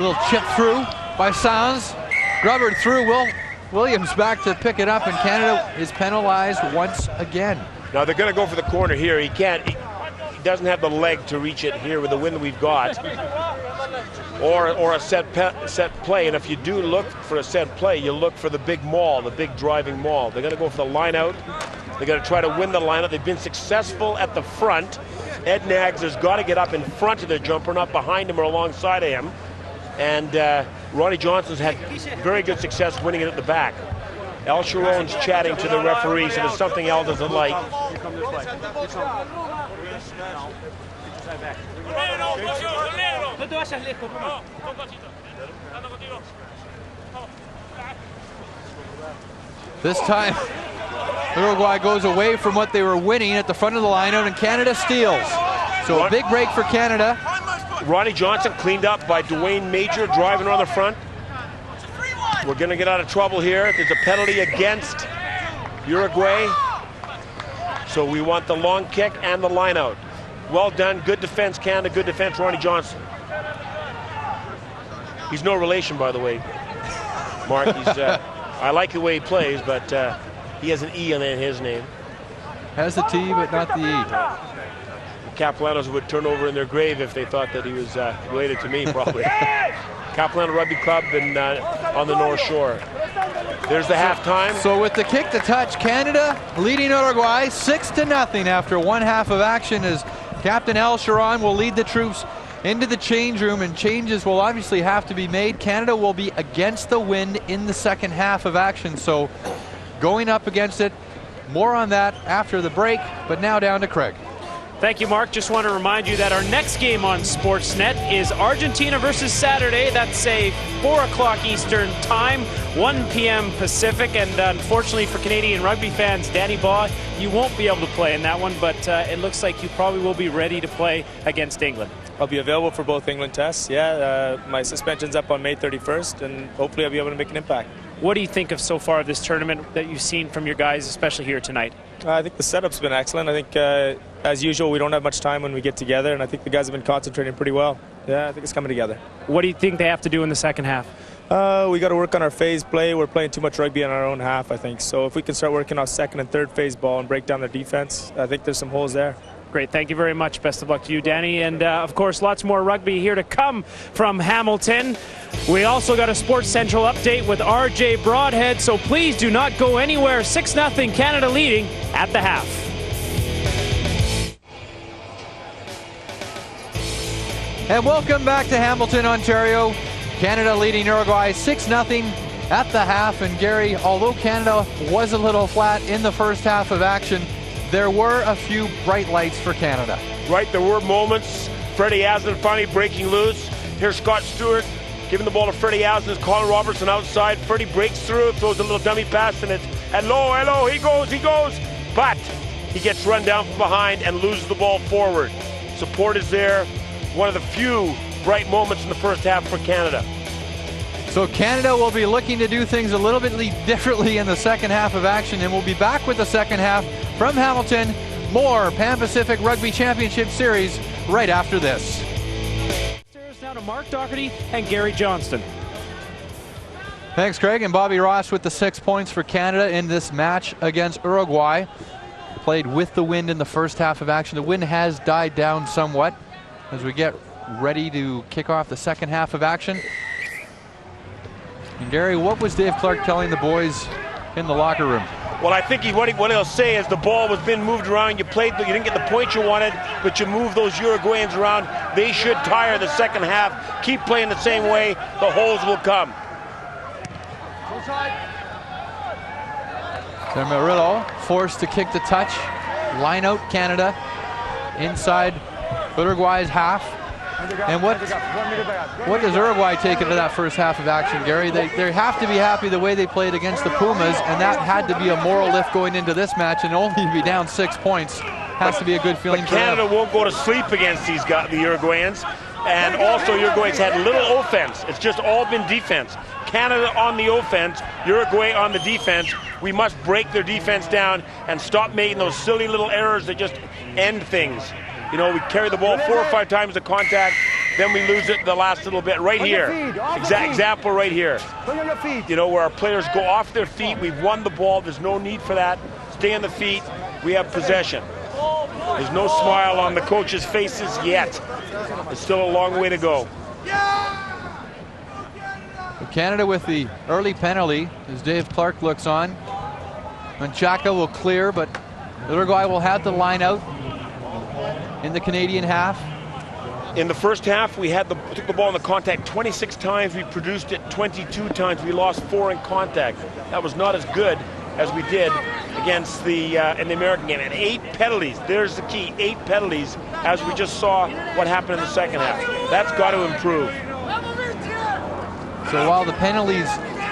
Little chip through by Sounds. Grubbered through. Williams back to pick it up, and Canada is penalized once again. Now they're going to go for the corner here. He can't. He doesn't have the leg to reach it here with the wind we've got, or a set play. And if you do look for a set play, you look for the big maul, the big driving maul. They're going to go for the line out. They're going to try to win the line out. They've been successful at the front. Ed Nags has got to get up in front of their jumper, not behind him or alongside of him. And Ronnie Johnson's had very good success winning it at the back. El Sharon's chatting to the referee, so there's something El doesn't like. This time, Uruguay goes away from what they were winning at the front of the lineout, and Canada steals. So a big break for Canada. Ronnie Johnson cleaned up by Dwayne Major driving on the front. We're going to get out of trouble here. There's a penalty against Uruguay. So we want the long kick and the line out. Well done. Good defense, Canada. Good defense, Ronnie Johnson. He's no relation, by the way, Mark. I like the way he plays, but he has an E on his name. Has the T, but not the E. Capellanos would turn over in their grave if they thought that he was related to me, probably. Capilano Rugby Club on the North Shore. There's the halftime. So with the kick to touch, Canada leading Uruguay 6-0 after one half of action, as Captain El Sharon will lead the troops into the change room, and changes will obviously have to be made. Canada will be against the wind in the second half of action, so going up against it. More on that after the break, but now down to Craig. Thank you, Mark. Just want to remind you that our next game on Sportsnet is Argentina versus Saturday. That's a 4 o'clock Eastern time, 1 p.m. Pacific. And unfortunately for Canadian rugby fans, Danny Baugh, you won't be able to play in that one, but it looks like you probably will be ready to play against England. I'll be available for both England tests. My suspension's up on May 31st, and hopefully I'll be able to make an impact. What do you think of so far of this tournament that you've seen from your guys, especially here tonight? I think the setup's been excellent. I think, as usual, we don't have much time when we get together, and I think the guys have been concentrating pretty well. Yeah, I think it's coming together. What do you think they have to do in the second half? We got to work on our phase play. We're playing too much rugby in our own half, I think. So if we can start working on second and third phase ball and break down their defense, I think there's some holes there. Great. Thank you very much. Best of luck to you, Danny. And, of course, lots more rugby here to come from Hamilton. We also got a Sports Central update with RJ Broadhead, so please do not go anywhere. 6-0 Canada leading at the half. And welcome back to Hamilton, Ontario. Canada leading Uruguay 6-0 at the half. And Gary, although Canada was a little flat in the first half of action, there were a few bright lights for Canada. Right, there were moments. Freddie Aslan finally breaking loose. Here's Scott Stewart giving the ball to Freddie Aslan. Colin Robertson outside. Freddie breaks through, throws a little dummy pass, and it's Hello, he goes. But he gets run down from behind and loses the ball forward. Support is there. One of the few bright moments in the first half for Canada. So Canada will be looking to do things a little bit differently in the second half of action, and we'll be back with the second half from Hamilton. More Pan Pacific Rugby Championship Series right after this. Now to Mark Doherty and Gary Johnston. Thanks, Craig. And Bobby Ross with the 6 points for Canada in this match against Uruguay. Played with the wind in the first half of action. The wind has died down somewhat as we get ready to kick off the second half of action. And Gary, what was Dave Clark telling the boys in the locker room? Well, I think what he'll say is the ball was being moved around. You played, but you didn't get the point you wanted, but you moved those Uruguayans around. They should tire the second half. Keep playing the same way. The holes will come. Murillo forced to kick the touch. Line out Canada inside Uruguay's half. And what does Uruguay take into that first half of action, Gary? They have to be happy the way they played against the Pumas, and that had to be a moral lift going into this match, and only to be down 6 points has to be a good feeling for them. Canada won't go to sleep against these guys, the Uruguayans, and also Uruguay's had little offense. It's just all been defense. Canada on the offense, Uruguay on the defense. We must break their defense down and stop making those silly little errors that just end things. You know, we carry the ball 4 or 5 times to contact, then we lose it the last little bit. Right here, example right here. You know, where our players go off their feet, we've won the ball, there's no need for that. Stay on the feet, we have possession. There's no smile on the coaches' faces yet. It's still a long way to go. Canada with the early penalty as Dave Clark looks on. Menchaca will clear, but Uruguay will have the line out in the Canadian half. In the first half, we took the ball in the contact 26 times. We produced it 22 times. We lost 4 in contact. That was not as good as we did against in the American game. And 8 penalties. There's the key. 8 penalties, as we just saw what happened in the second half. That's got to improve. So while the penalties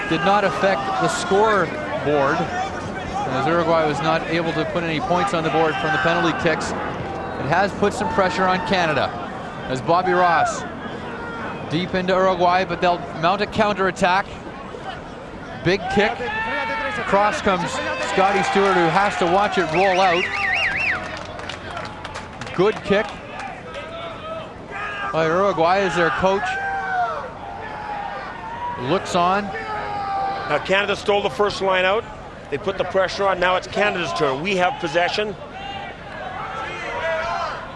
did not affect the scoreboard, as Uruguay was not able to put any points on the board from the penalty kicks, it has put some pressure on Canada. As Bobby Ross deep into Uruguay, but they'll mount a counterattack. Big kick. Across comes Scotty Stewart, who has to watch it roll out. Good kick by Uruguay as their coach looks on. Now Canada stole the first line out. They put the pressure on. Now it's Canada's turn. We have possession.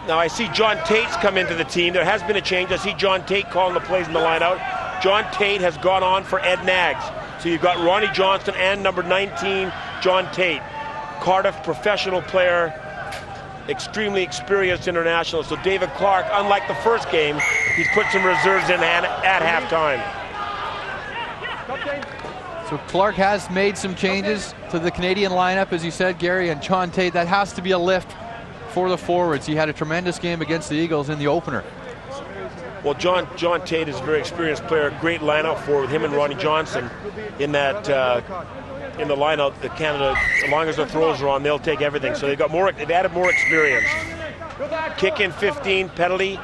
Now I see John Tate's come into the team. There has been a change. I see John Tate calling the plays in the line out. John Tate has gone on for Ed Nags. So you've got Ronnie Johnston and number 19, John Tate. Cardiff professional player, extremely experienced international. So David Clark, unlike the first game, he's put some reserves in at halftime. So Clark has made some changes to the Canadian lineup, as you said, Gary, and John Tate. That has to be a lift for the forwards. He had a tremendous game against the Eagles in the opener. Well, John Tate is a very experienced player. Great lineup for him and Ronnie Johnson in that in the lineup. The Canada, as long as the throws are on, they'll take everything. So they've added more experience. Kick in 15, penalty.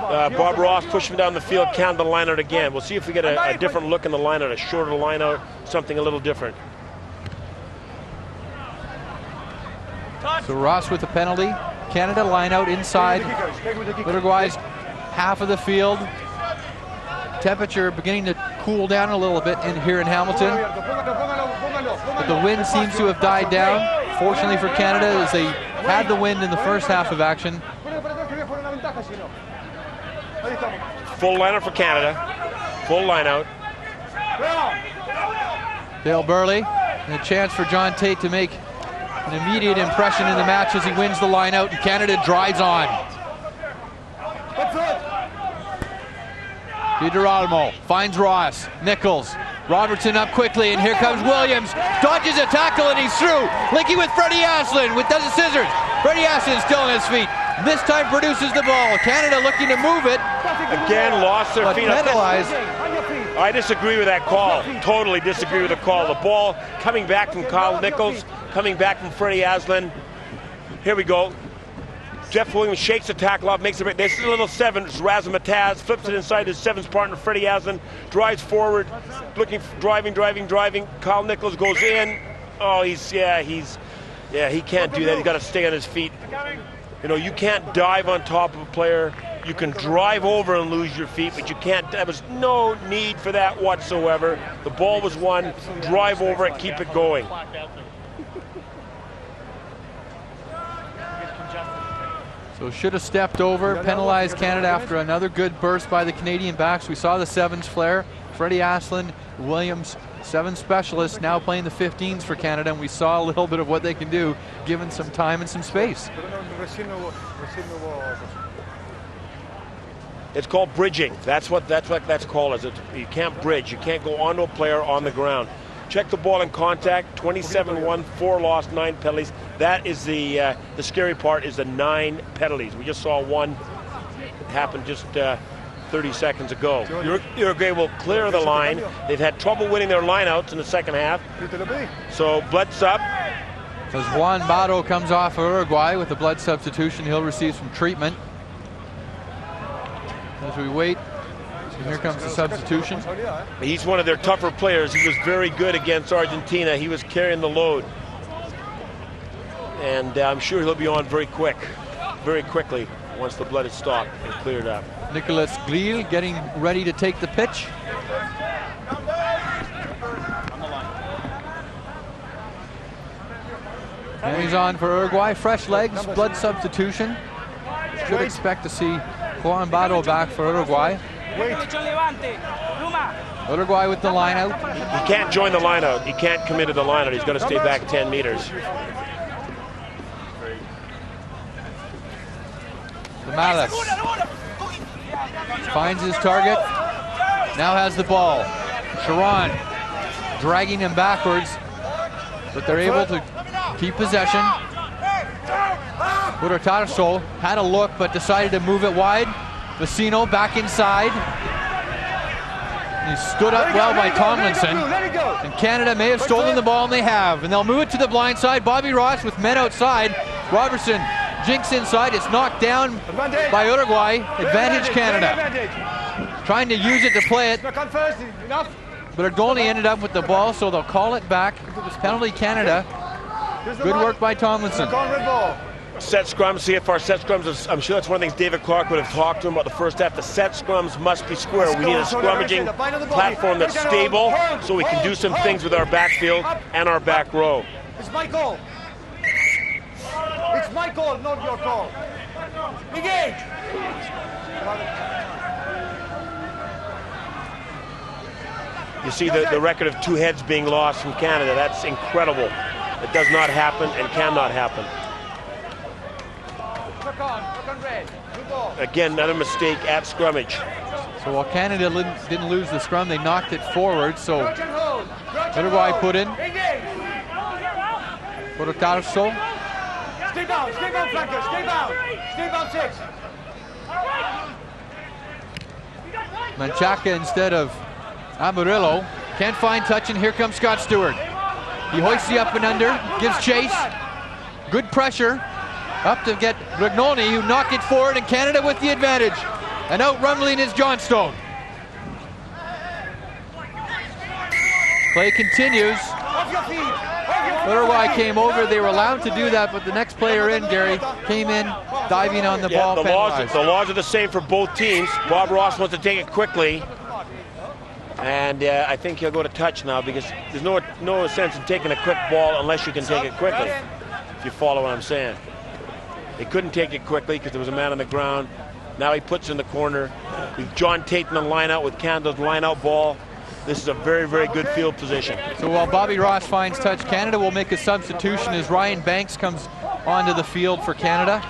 Bob Ross pushing down the field, count the line out again. We'll see if we get a different look in the line out, a shorter line out, something a little different. So Ross with the penalty. Canada line out inside Uruguay's half of the field. Temperature beginning to cool down a little bit here in Hamilton. But the wind seems to have died down, fortunately for Canada, as they had the wind in the first half of action. Full lineup for Canada. Full line out. Dale Burley, and a chance for John Tate to make an immediate impression in the match as he wins the line out, and Canada drives on. DiGirolamo finds Ross. Nichols. Robertson up quickly, and here comes Williams. Dodges a tackle, and he's through. Linking with Freddie Aslan with the scissors. Freddie Aslan still on his feet. This time produces the ball. Canada looking to move it. Again, lost their feet. Penalized. I disagree with that call. Totally disagree with the call. The ball coming back from Kyle Nichols, coming back from Freddie Aslan. Here we go. Jeff Williams shakes the tackle off, makes it. This is a little 7. It's Razamataz, flips it inside his 7's partner, Freddie Aslan, drives forward, driving. Kyle Nichols goes in. Oh, he can't do that. He's got to stay on his feet. You know, you can't dive on top of a player. You can drive over and lose your feet, but you can't. There was no need for that whatsoever. The ball was won. Drive over it, keep it going. So should have stepped over, penalized Canada after another good burst by the Canadian backs. We saw the 7s flare. Freddie Aslan, Williams, 7 specialists now playing the 15s for Canada, and we saw a little bit of what they can do given some time and some space. It's called bridging. That's what that's called. You can't bridge. You can't go onto a player on the ground. Check the ball in contact. 27-1, 4 lost, 9 penalties. That is the scary part. Is the 9 penalties. We just saw one happen just 30 seconds ago. Uruguay will clear the line. They've had trouble winning their lineouts in the second half. So blood sub. As Juan Bato comes off of Uruguay with a blood substitution, he'll receive some treatment. As we wait, and here comes the substitution. He's one of their tougher players. He was very good against Argentina. He was carrying the load. And I'm sure he'll be on very quickly once the blood is stopped and cleared up. Nicolas Glil getting ready to take the pitch. And he's on for Uruguay. Fresh legs, blood substitution. Should expect to see Juan Bato back for Uruguay. Uruguay with the line out. He can't join the line out. He can't commit to the line out. He's got to stay back 10 meters. The Malice finds his target. Now has the ball. Sharon dragging him backwards, but they're able to keep possession. Urotarso had a look but decided to move it wide. Vecino back inside. He stood up well by Tomlinson. And Canada may have stolen the ball, and they have. And they'll move it to the blind side. Bobby Ross with men outside. Robertson jinks inside. It's knocked down by Uruguay. Advantage Canada. Trying to use it to play it. But a goalie ended up with the ball, so they'll call it back. Penalty Canada. Good work by Tomlinson. Set scrums, CFR set scrums. I'm sure that's one of the things David Clark would have talked to him about the first half. The set scrums must be square. We need a scrummaging platform that's stable so we can do some things with our backfield and our back row. It's my call. It's my call, not your call. Engage. You see the record of 2 heads being lost from Canada. That's incredible. It does not happen and cannot happen. Again, another mistake at scrummage. So while Canada didn't lose the scrum, they knocked it forward. So Uruguay put in. Urotarso. Stay down, flanker, stay down 6. Menchaca instead of Amarillo. Can't find touch, and here comes Scott Stewart. He hoists the up and under, gives chase. Good pressure. Up to get Brignoni, who knocked it forward, and Canada with the advantage. And out rumbling is Johnstone. Play continues. Uruguay came over. They were allowed to do that, but the next player in, Gary, came in, diving on the ball. The laws are the same for both teams. Bob Ross wants to take it quickly. And I think he'll go to touch now because there's no sense in taking a quick ball unless you can take it quickly, if you follow what I'm saying. They couldn't take it quickly because there was a man on the ground. Now he puts in the corner. With John Tate in the line out with Canada's line out ball. This is a very, very good field position. So while Bobby Ross finds touch, Canada will make a substitution as Ryan Banks comes onto the field for Canada.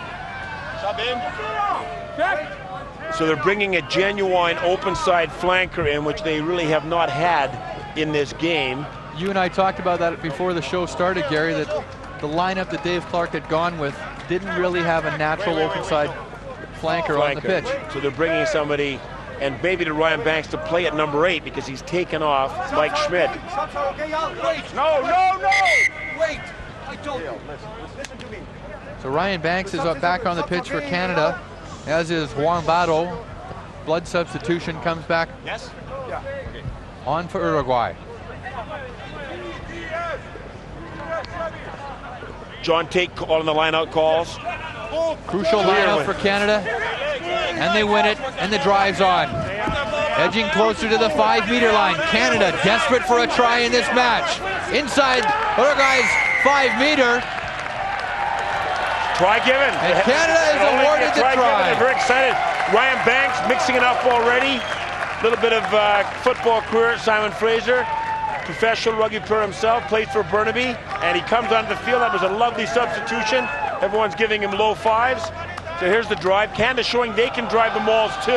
Sub in. So they're bringing a genuine open side flanker in, which they really have not had in this game. You and I talked about that before the show started, Gary, that the lineup that Dave Clark had gone with didn't really have a natural open side flanker on the pitch. So they're bringing somebody and maybe to Ryan Banks to play at number 8 because he's taken off Mike Schmidt. No! Wait! I told you. Listen to me. So Ryan Banks is back on the pitch for Canada, as is Juan Bato. Blood substitution comes back on for Uruguay. John Tate on the line-out calls. Crucial line-out for Canada, and they win it, and the drive's on. Edging closer to the 5-meter line. Canada desperate for a try in this match. Inside Uruguay's 5-meter. Try given. And Canada is awarded the try. They're very excited. Ryan Banks mixing it up already. A little bit of football career at Simon Fraser. Professional rugby player himself, played for Burnaby, and he comes onto the field. That was a lovely substitution. Everyone's giving him low 5s. So here's the drive. Canada showing they can drive the mauls too.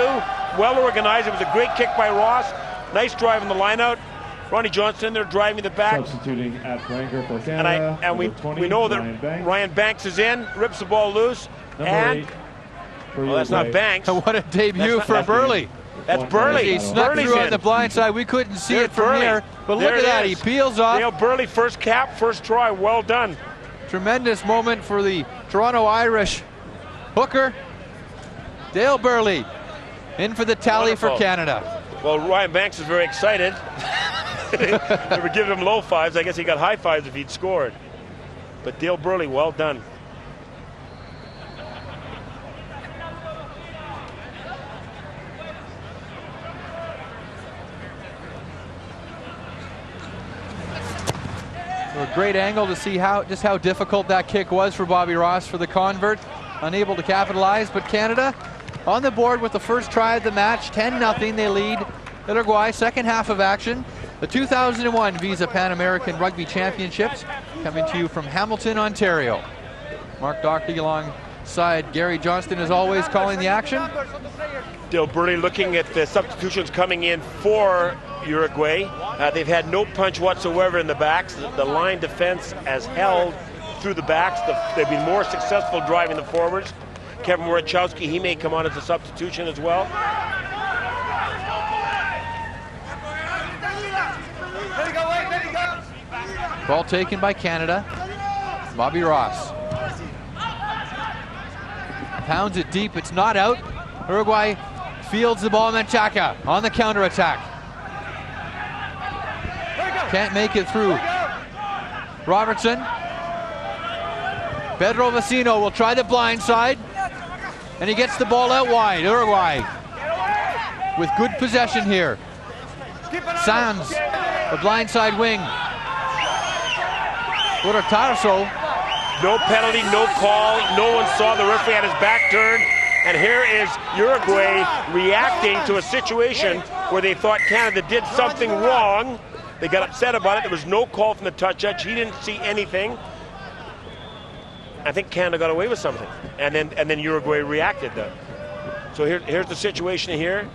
Well organized. It was a great kick by Ross. Nice drive in the lineout. Ronnie Johnson in there driving the back. Substituting at flanker for Canada. And we know that Ryan Banks is in, rips the ball loose, and well, that's not Banks. What a debut for Burley. That's Burley. He snuck through on the blind side. We couldn't see it from here, but look at that. He peels off. Dale Burley, first cap, first try. Well done. Tremendous moment for the Toronto Irish hooker. Dale Burley in for the tally for Canada. Well, Ryan Banks is very excited. They were giving him low 5s. I guess he got high 5s if he'd scored. But Dale Burley, well done. A great angle to see just how difficult that kick was for Bobby Ross for the convert. Unable to capitalize, but Canada on the board with the first try of the match. 10-0, they lead Uruguay. Second half of action. The 2001 Visa Pan American Rugby Championships coming to you from Hamilton, Ontario. Mark Doherty alongside Gary Johnston as always calling the action. Dale Burley looking at the substitutions coming in for Uruguay. They've had no punch whatsoever in the backs. The line defense has held through the backs. They've been more successful driving the forwards. Kevin Warachowski, he may come on as a substitution as well. Ball taken by Canada. Bobby Ross pounds it deep. It's not out. Uruguay fields the ball. Menchaca on the counterattack. Can't make it through. Robertson. Pedro Vecino will try the blind side, and he gets the ball out wide. Uruguay with good possession here. Sands, the blindside wing. Tarso. No penalty, no call. No one saw. The referee had his back turned. And here is Uruguay reacting to a situation where they thought Canada did something wrong. They got upset about it. There was no call from the touch judge. He didn't see anything. I think Canada got away with something. And then Uruguay reacted though. So here's the situation here.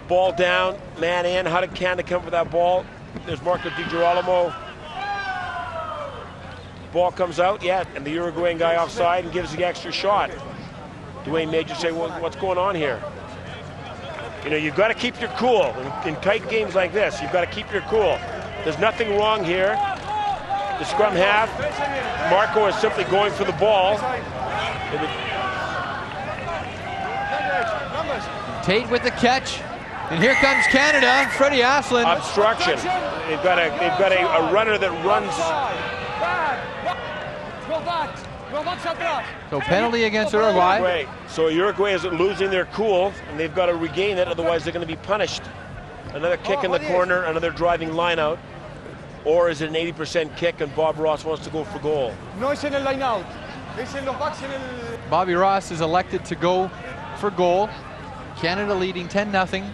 Ball down, man in. How did Canada come for that ball? There's Marco Di Girolamo. Ball comes out, and the Uruguayan guy offside and gives the extra shot. Dwayne Major say, well, what's going on here? You know, you've got to keep your cool. In tight games like this, you've got to keep your cool. There's nothing wrong here. The scrum half, Marco is simply going for the ball. Tate with the catch. And here comes Canada, Freddie Aslin. Obstruction. They've got a runner that runs. So penalty against Uruguay. So Uruguay is losing their cool, and they've got to regain it, otherwise they're going to be punished. Another kick in the corner, another driving line out. Or is it an 80% kick and Bob Ross wants to go for goal? Bobby Ross is elected to go for goal. Canada leading 10-0.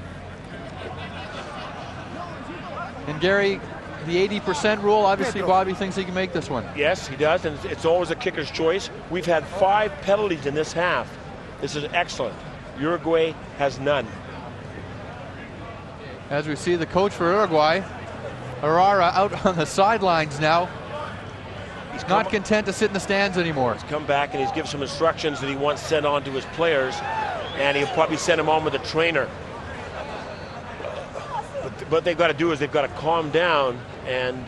And Gary, the 80% rule, obviously Bobby thinks he can make this one. Yes, he does, and it's always a kicker's choice. We've had 5 penalties in this half. This is excellent. Uruguay has none. As we see the coach for Uruguay, Herrera, out on the sidelines now. He's not content to sit in the stands anymore. He's come back and he's given some instructions that he wants sent on to his players, and he'll probably send them on with a trainer. what they've got to do is they've got to calm down and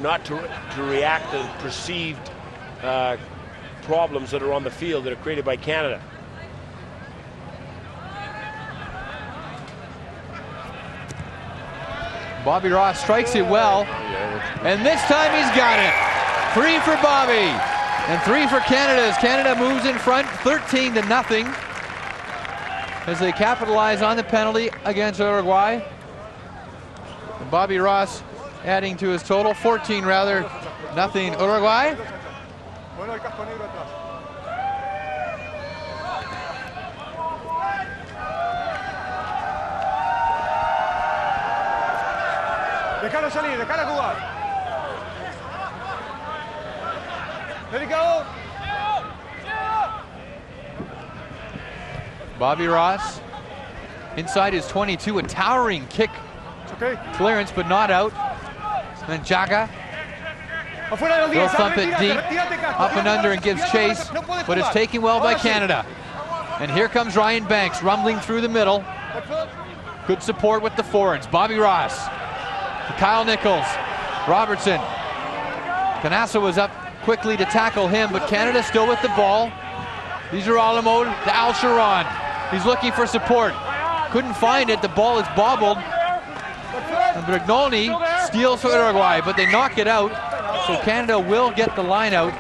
not to react to perceived problems that are on the field that are created by Canada. Bobby Ross strikes it well, and this time he's got it. 3 for Bobby, and 3 for Canada as Canada moves in front 13-0 as they capitalize on the penalty against Uruguay. And Bobby Ross adding to his total, 14 rather, nothing Uruguay. Déjalo salir, déjalo jugar. Let it go. Bobby Ross inside his 22, a towering kick clearance, but not out. Then Chaka will thump it deep, up and under, and gives chase, but it's taken well by Canada. And here comes Ryan Banks rumbling through the middle. Good support with the forwards. Bobby Ross, Kyle Nichols, Robertson. Canassa was up quickly to tackle him, but Canada still with the ball. These are Alamo to Al Sharon. He's looking for support. Couldn't find it. The ball is bobbled. And Brignoni steals for Uruguay, but they knock it out. So Canada will get the line out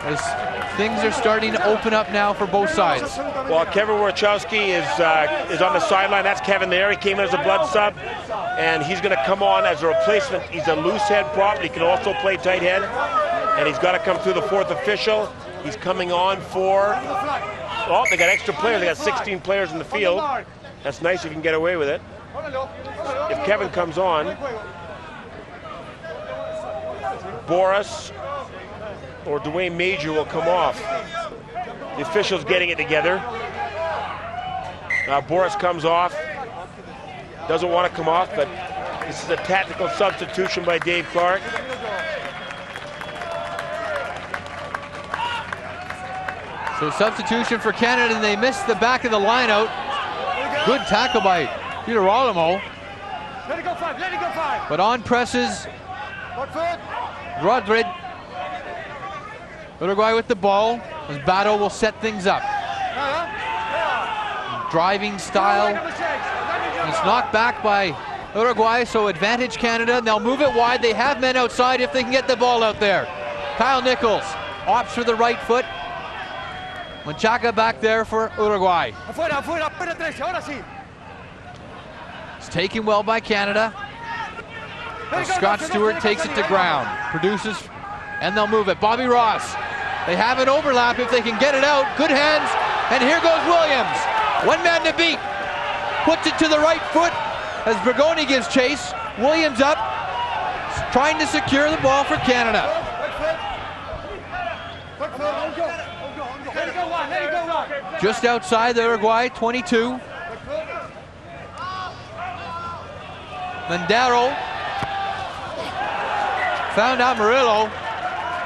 as things are starting to open up now for both sides. Well, Kevin Warchowski is on the sideline. That's Kevin there. He came in as a blood sub, and he's going to come on as a replacement. He's a loose head prop. He can also play tight head, and he's got to come through the 4th official. He's coming on for... Oh, they got extra players. They got 16 players in the field. That's nice if you can get away with it. If Kevin comes on, Boris or Dwayne Major will come off. The officials getting it together. Boris comes off. Doesn't want to come off, but this is a tactical substitution by Dave Clark. So substitution for Canada, and they missed the back of the line out. Good tackle by Peter Alamo. Let it go 5, let it go 5. But on presses Rodrid. Uruguay with the ball as Bato will set things up. Driving style. And it's knocked back by Uruguay, so advantage Canada. And they'll move it wide. They have men outside if they can get the ball out there. Kyle Nichols opts for the right foot. Manchaca back there for Uruguay. It's taken well by Canada. And Scott Stewart takes it to ground. Produces, and they'll move it. Bobby Ross. They have an overlap if they can get it out. Good hands. And here goes Williams. One man to beat. Puts it to the right foot as Bergoni gives chase. Williams up, trying to secure the ball for Canada. Just outside the Uruguay 22. Mendaro found Amarillo,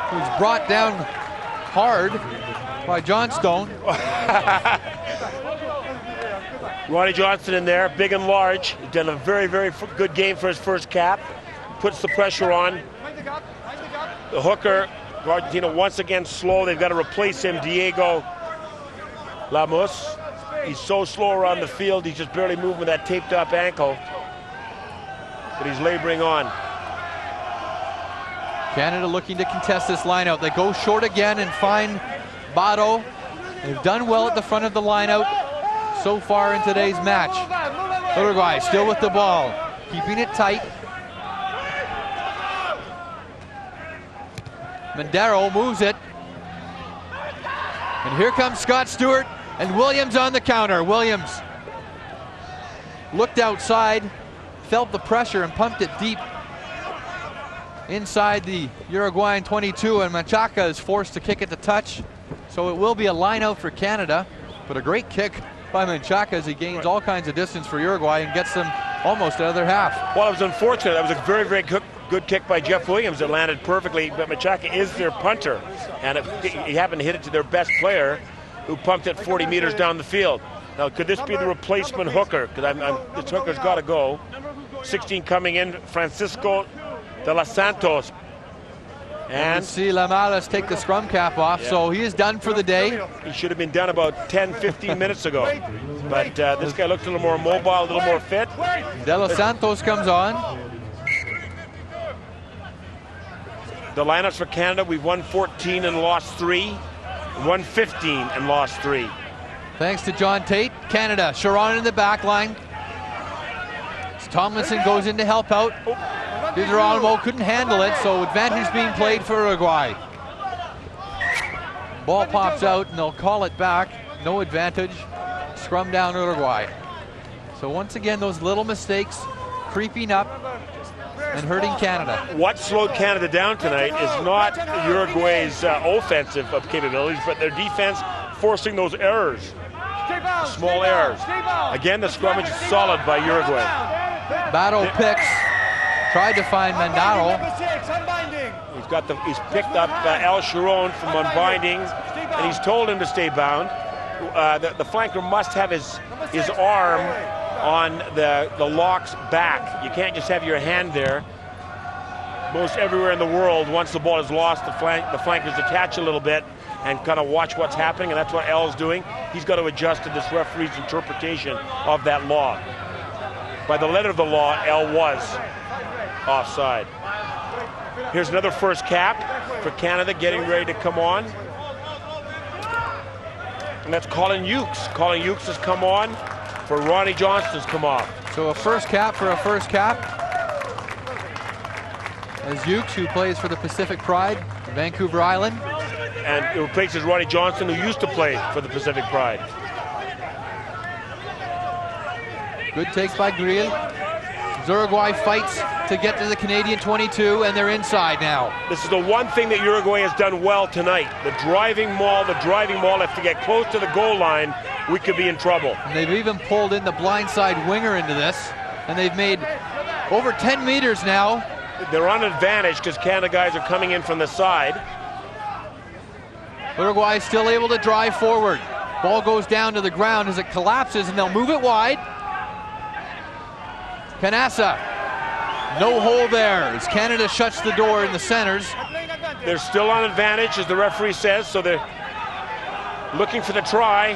who's brought down hard by Johnstone. Ronnie Johnson in there, big and large. He's done a very, very good game for his first cap. Puts the pressure on. The hooker, Argentina once again slow. They've got to replace him, Diego Lamus. He's so slow around the field. He's just barely moving with that taped up ankle. But he's laboring on. Canada looking to contest this lineout. They go short again and find Bato. They've done well at the front of the lineout so far in today's match. Uruguay still with the ball, keeping it tight. Mendaro moves it. And here comes Scott Stewart and Williams on the counter. Williams looked outside, felt the pressure and pumped it deep inside the Uruguayan 22, and Machaca is forced to kick at the touch. So it will be a line out for Canada, but a great kick by Menchaca as he gains all kinds of distance for Uruguay and gets them almost out of their half. Well, it was unfortunate. That was a very, very good kick by Jeff Williams that landed perfectly, but Menchaca is their punter, and he happened to hit it to their best player, who pumped it 40 meters down the field. Now, could this be the replacement hooker? Because this hooker's got to go. 16 coming in, Francisco de los Santos. And see Lamales take the scrum cap off, so he is done for the day. He should have been done about 10, 15 minutes ago. But this guy looks a little more mobile, a little more fit. De los Santos comes on. The lineups for Canada, we've won 14 and lost 3. Won 15 and lost 3. Thanks to John Tate. Canada, Sharon in the back line. Tomlinson goes in to help out. Geronimo couldn't handle it, so advantage being played for Uruguay. Ball pops out and they'll call it back. No advantage. Scrum down Uruguay. So once again, those little mistakes creeping up and hurting Canada. What slowed Canada down tonight is not Uruguay's offensive capabilities, but their defense forcing those errors. Small errors. Again, the scrummage is solid by Uruguay. Battle picks. Tried to find Mandaro. He's picked up El Chiron from unbinding, and he's told him to stay bound. The flanker must have his arm on the lock's back. You can't just have your hand there. Most everywhere in the world, once the ball is lost, the flankers detach a little bit and kind of watch what's happening, and that's what L's doing. He's got to adjust to this referee's interpretation of that law. By the letter of the law, L was offside. Here's another first cap for Canada getting ready to come on. And that's Colin Hughes. Colin Hughes has come on for Ronnie Johnston's come off. So a first cap for a first cap. As Hughes, who plays for the Pacific Pride, Vancouver Island. And it replaces Ronnie Johnston, who used to play for the Pacific Pride. Good takes by Grill. Uruguay fights to get to the Canadian 22, and they're inside now. This is the one thing that Uruguay has done well tonight. The driving maul. If they get close to the goal line, we could be in trouble. And they've even pulled in the blindside winger into this, and they've made over 10 meters now. They're on advantage because Canada guys are coming in from the side. Uruguay still able to drive forward. Ball goes down to the ground as it collapses, and they'll move it wide. Canassa, no hole there as Canada shuts the door in the centers. They're still on advantage, as the referee says, so they're looking for the try.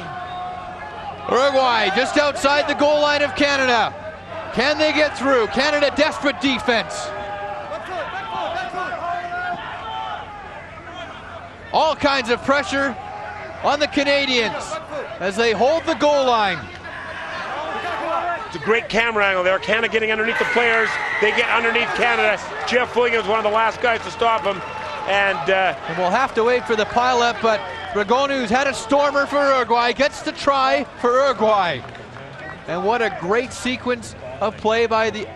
Uruguay just outside the goal line of Canada. Can they get through? Canada desperate defense. All kinds of pressure on the Canadians as they hold the goal line. It's a great camera angle there. Canada getting underneath the players. They get underneath Canada. Jeff Williams, one of the last guys to stop them. And we'll have to wait for the pileup, but Dragón, who's had a stormer for Uruguay, gets the try for Uruguay. And what a great sequence of play by the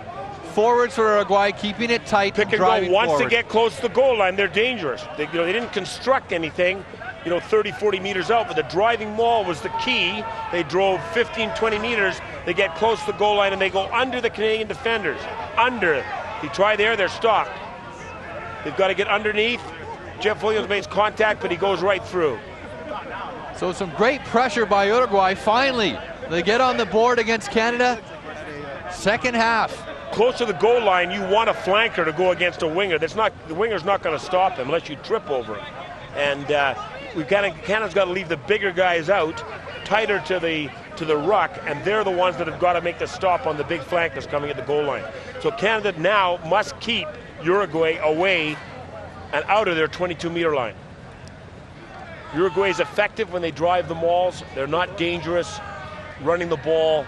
forwards for Uruguay, keeping it tight. Pick and go. Once they get close to the goal line, they're dangerous. They didn't construct anything, 30, 40 meters out, but the driving maul was the key. They drove 15, 20 meters. They get close to the goal line and they go under the Canadian defenders. Under. They try there, they're stopped. They've got to get underneath. Jeff Williams makes contact, but he goes right through. So some great pressure by Uruguay. Finally, they get on the board against Canada. Second half. Close to the goal line, you want a flanker to go against a winger. The winger's not going to stop him unless you trip over him. And Canada's got to leave the bigger guys out, tighter to the ruck, and they're the ones that have got to make the stop on the big flankers coming at the goal line. So Canada now must keep Uruguay away and out of their 22-meter line. Uruguay is effective when they drive the mauls. They're not dangerous running the ball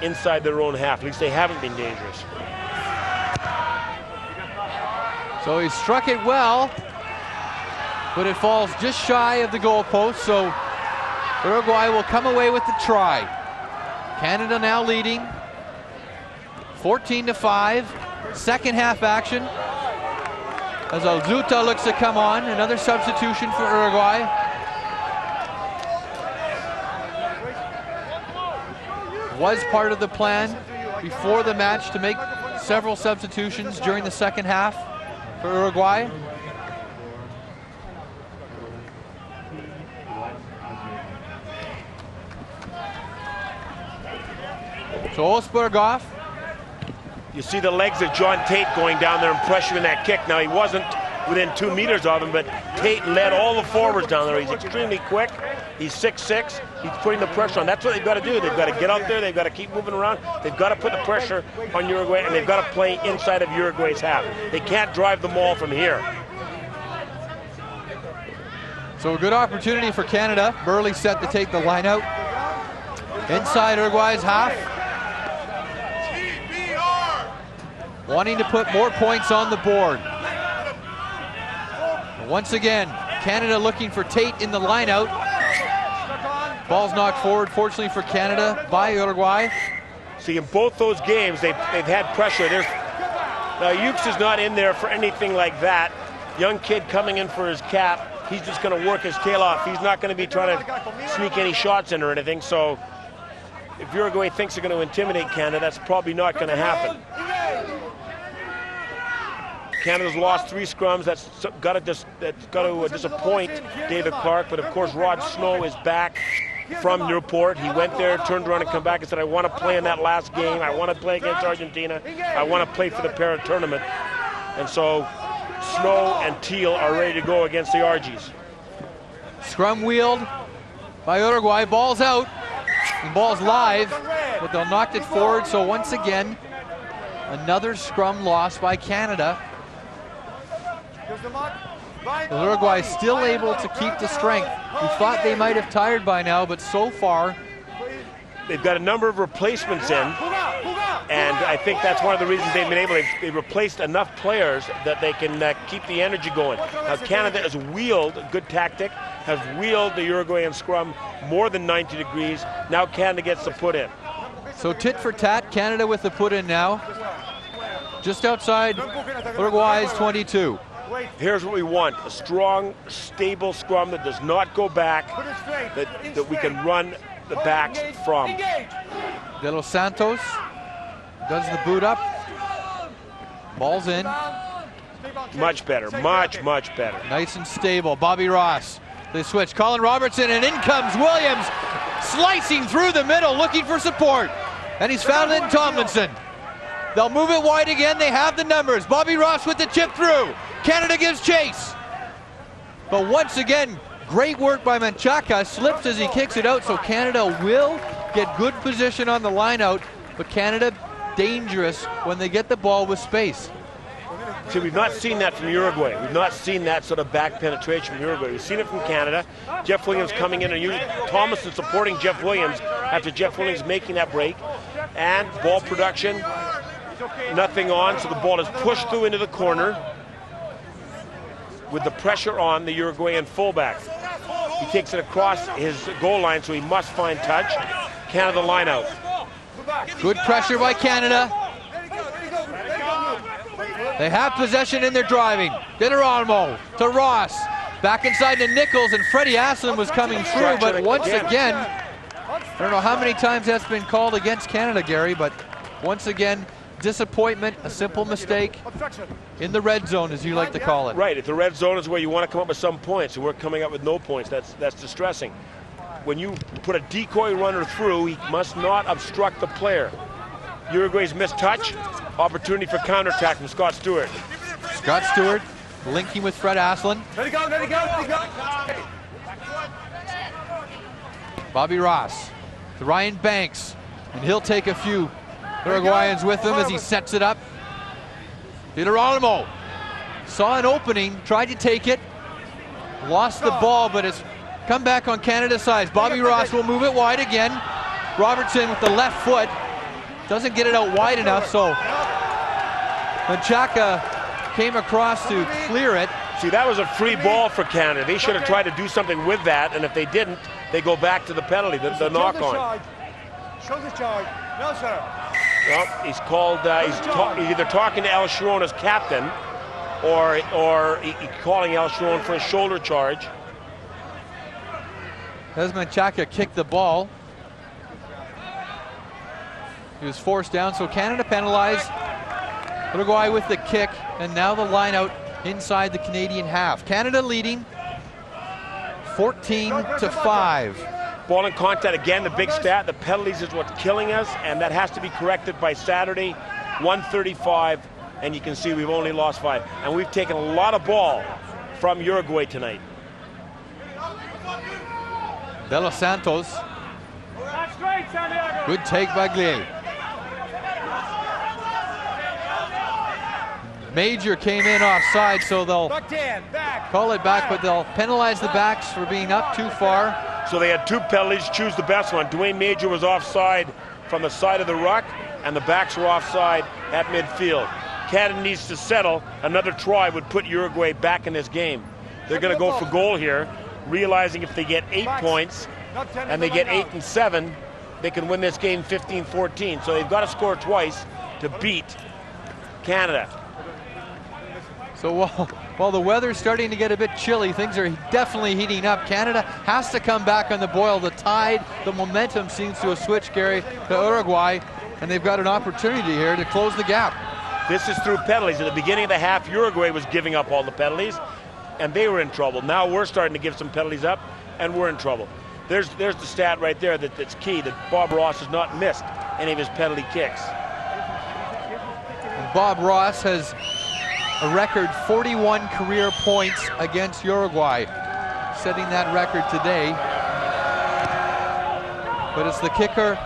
inside their own half. At least they haven't been dangerous. So he struck it well, but it falls just shy of the goalpost, so Uruguay will come away with the try. Canada now leading 14-5. Second half action as Alzuta looks to come on. Another substitution for Uruguay. Was part of the plan before the match to make several substitutions during the second half for Uruguay. So Osberg off. You see the legs of John Tate going down there and pressuring that kick. Now, he wasn't within 2 meters of him, but Tate led all the forwards down there. He's extremely quick. He's 6'6". He's putting the pressure on. That's what they've got to do. They've got to get out there. They've got to keep moving around. They've got to put the pressure on Uruguay, and they've got to play inside of Uruguay's half. They can't drive the maul from here. So a good opportunity for Canada. Burley set to take the line out. Inside Uruguay's half. Wanting to put more points on the board. Once again, Canada looking for Tate in the line out. Ball's knocked forward, fortunately for Canada, by Uruguay. See, in both those games, they've had pressure. Now, Ukes is not in there for anything like that. Young kid coming in for his cap. He's just going to work his tail off. He's not going to be trying to sneak any shots in or anything. So if Uruguay thinks they're going to intimidate Canada, that's probably not going to happen. Canada's lost 3 scrums. That's got to disappoint David Clark. But of course, Rod Snow is back from Newport. He went there, turned around and come back and said, I want to play in that last game. I want to play against Argentina. I want to play for the para tournament. And so Snow and Teal are ready to go against the Argies. Scrum wheeled by Uruguay. Ball's out. And ball's live, but they'll knock it forward. So once again, another scrum loss by Canada. Uruguay still able to keep the strength. We thought they might have tired by now, but so far they've got a number of replacements in, and I think that's one of the reasons they've been able to. They replaced enough players that they can keep the energy going. Now Canada has wheeled, good tactic, has wheeled the Uruguayan scrum more than 90 degrees. Now Canada gets the put in. So tit for tat, Canada with the put in now. Just outside Uruguay's 22. Here's what we want: a strong, stable scrum that does not go back, that we can run the backs from. De Los Santos does the boot up. Ball's in. Much better, much better. Nice and stable. Bobby Ross. They switch. Colin Robertson, and in comes Williams, slicing through the middle, looking for support. And he's found in Tomlinson. They'll move it wide again. They have the numbers. Bobby Ross with the chip through. Canada gives chase. But once again, great work by Menchaca. Slips as he kicks it out, so Canada will get good position on the line out, but Canada dangerous when they get the ball with space. See, we've not seen that from Uruguay. We've not seen that sort of back penetration from Uruguay. We've seen it from Canada. Jeff Williams coming in, and Thomason supporting Jeff Williams after Jeff Williams making that break. And ball production, nothing on, so the ball is pushed through into the corner with the pressure on the Uruguayan fullback. He takes it across his goal line, so he must find touch. Canada line out. Good pressure by Canada. They have possession and they're driving. Dinarolmo to Ross. Back inside to Nichols, and Freddie Aslan was coming through, but once again, I don't know how many times that's been called against Canada, Gary, but once again, disappointment, a simple mistake in the red zone, as you like to call it. Right, if the red zone is where you want to come up with some points, and we're coming up with no points, that's distressing. When you put a decoy runner through, he must not obstruct the player. Uruguay's missed touch, opportunity for counterattack from Scott Stewart. Scott Stewart linking with Fred Aslan. Let it go, let it go, let it go. Bobby Ross to Ryan Banks, and he'll take a few Uruguayans with him as he sets it up. Dinarolmo saw an opening, tried to take it, lost the ball, but it's come back on Canada's side. Bobby Ross will move it wide again. Robertson with the left foot doesn't get it out wide enough, so Menchaca came across to clear it. See, that was a free ball for Canada. They should have tried to do something with that, and if they didn't, they go back to the penalty, the knock-on. Show the charge. No, sir. Well, he's called, he's either talking to El Sharon as captain, or he's calling El Sharon for a shoulder charge. As Menchaca kicked the ball, he was forced down, so Canada penalized. Uruguay with the kick, and now the line out inside the Canadian half. Canada leading 14-5. Ball in contact, again, the big stat. The penalties is what's killing us, and that has to be corrected by Saturday, 135, and you can see we've only lost 5. And we've taken a lot of ball from Uruguay tonight. De Los Santos. Good take by Gliel. Major came in offside, so they'll call it back, but they'll penalize the backs for being up too far. So they had 2 penalties, choose the best one. Dwayne Major was offside from the side of the ruck, and the backs were offside at midfield. Canada needs to settle. Another try would put Uruguay back in this game. They're going to go for goal here, realizing if they get 8 points and they get 8 and 7, they can win this game 15-14. So they've got to score twice to beat Canada. So while the weather's starting to get a bit chilly, things are definitely heating up. Canada has to come back on the boil. The tide, the momentum seems to have switched, Gary, to Uruguay, and they've got an opportunity here to close the gap. This is through penalties. At the beginning of the half, Uruguay was giving up all the penalties, and they were in trouble. Now we're starting to give some penalties up, and we're in trouble. There's the stat right there that's key, that Bob Ross has not missed any of his penalty kicks. And Bob Ross has a record 41 career points against Uruguay, setting that record today. But it's the kicker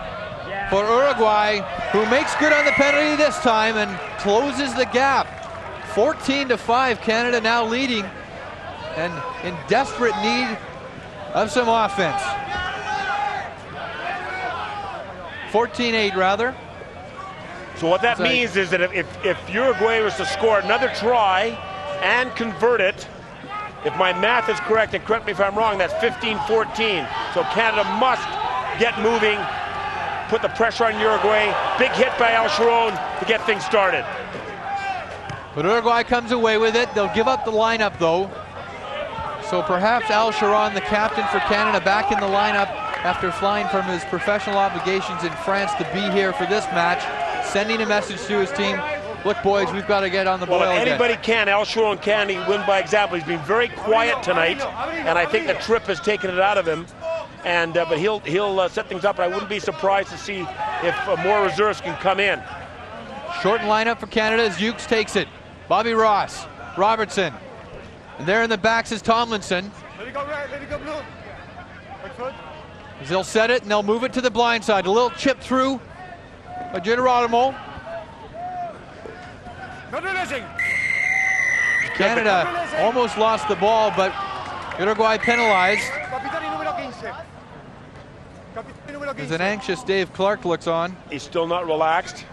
for Uruguay who makes good on the penalty this time and closes the gap. 14-5, Canada now leading and in desperate need of some offense. 14-8 rather. So what that means is that if Uruguay was to score another try and convert it, if my math is correct, and correct me if I'm wrong, that's 15-14. So Canada must get moving, put the pressure on Uruguay. Big hit by Al Sharon to get things started. But Uruguay comes away with it. They'll give up the lineup though. So perhaps Al Sharon, the captain for Canada, back in the lineup after flying from his professional obligations in France to be here for this match, sending a message to his team, look boys, we've got to get on the boil if again. anybody can, Al Sharon can, he win by example. He's been very quiet tonight, and I think the trip has taken it out of him. And but he'll set things up, and I wouldn't be surprised to see if more reserves can come in. Shortened lineup for Canada as Hughes takes it. Bobby Ross, Robertson, and there in the backs is Tomlinson. They'll set it and they'll move it to the blind side. A little chip through by Girolamo. Canada almost lost the ball, but Uruguay penalized. There's an anxious Dave Clark looks on. He's still not relaxed.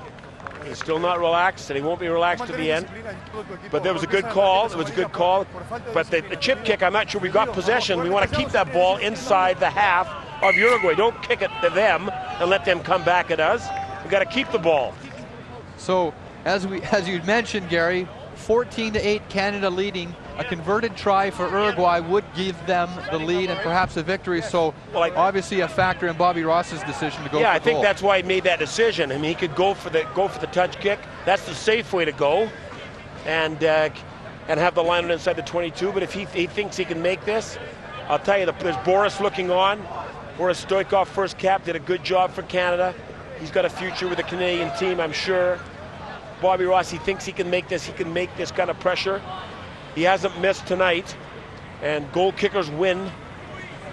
He's still not relaxed, and he won't be relaxed to the end. But there was a good call. It was a good call. But the chip kick, I'm not sure we got possession. We want to keep that ball inside the half of Uruguay. Don't kick it to them and let them come back at us. We got to keep the ball. So as you mentioned, Gary, 14-8 Canada leading. A converted try for Uruguay would give them the lead and perhaps a victory. So obviously a factor in Bobby Ross's decision to go for Yeah, I goal. think that's why he made that decision. I mean, he could go for the touch kick. That's the safe way to go, and have the lineman inside the 22. But if he thinks he can make this, I'll tell you, there's Boris looking on. Boris Stoikov, first cap, did a good job for Canada. He's got a future with the Canadian team, I'm sure. Bobby Ross, he thinks he can make this. He can make this kind of pressure. He hasn't missed tonight, and goal kickers win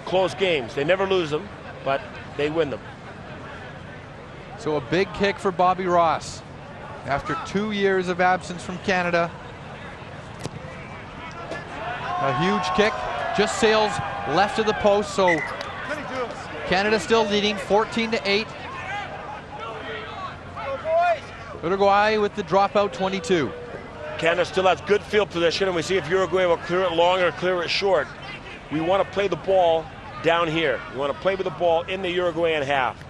close games. They never lose them, but they win them. So a big kick for Bobby Ross after 2 years of absence from Canada. A huge kick, just sails left of the post, so Canada still leading 14-8. Uruguay with the dropout 22. Canada still has good field position, and we see if Uruguay will clear it long or clear it short. We want to play the ball down here. We want to play with the ball in the Uruguayan half.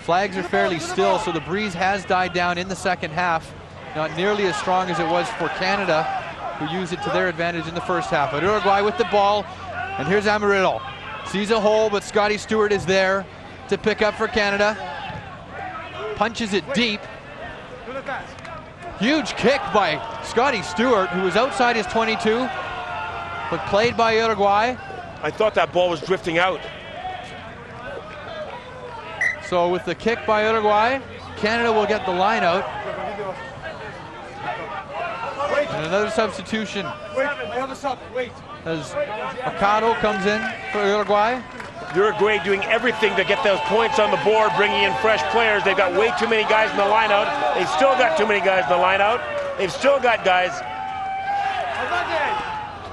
Flags are fairly still, so the breeze has died down in the second half. Not nearly as strong as it was for Canada, who used it to their advantage in the first half. But Uruguay with the ball, and here's Amarillo. Sees a hole, but Scotty Stewart is there to pick up for Canada. Punches it deep. Huge kick by Scotty Stewart, who was outside his 22, but played by Uruguay. I thought that ball was drifting out. So with the kick by Uruguay, Canada will get the line out. And another substitution as Mercado comes in for Uruguay. Uruguay doing everything to get those points on the board, bringing in fresh players. They've got way too many guys in the lineout. They've still got too many guys in the lineout. They've still got guys.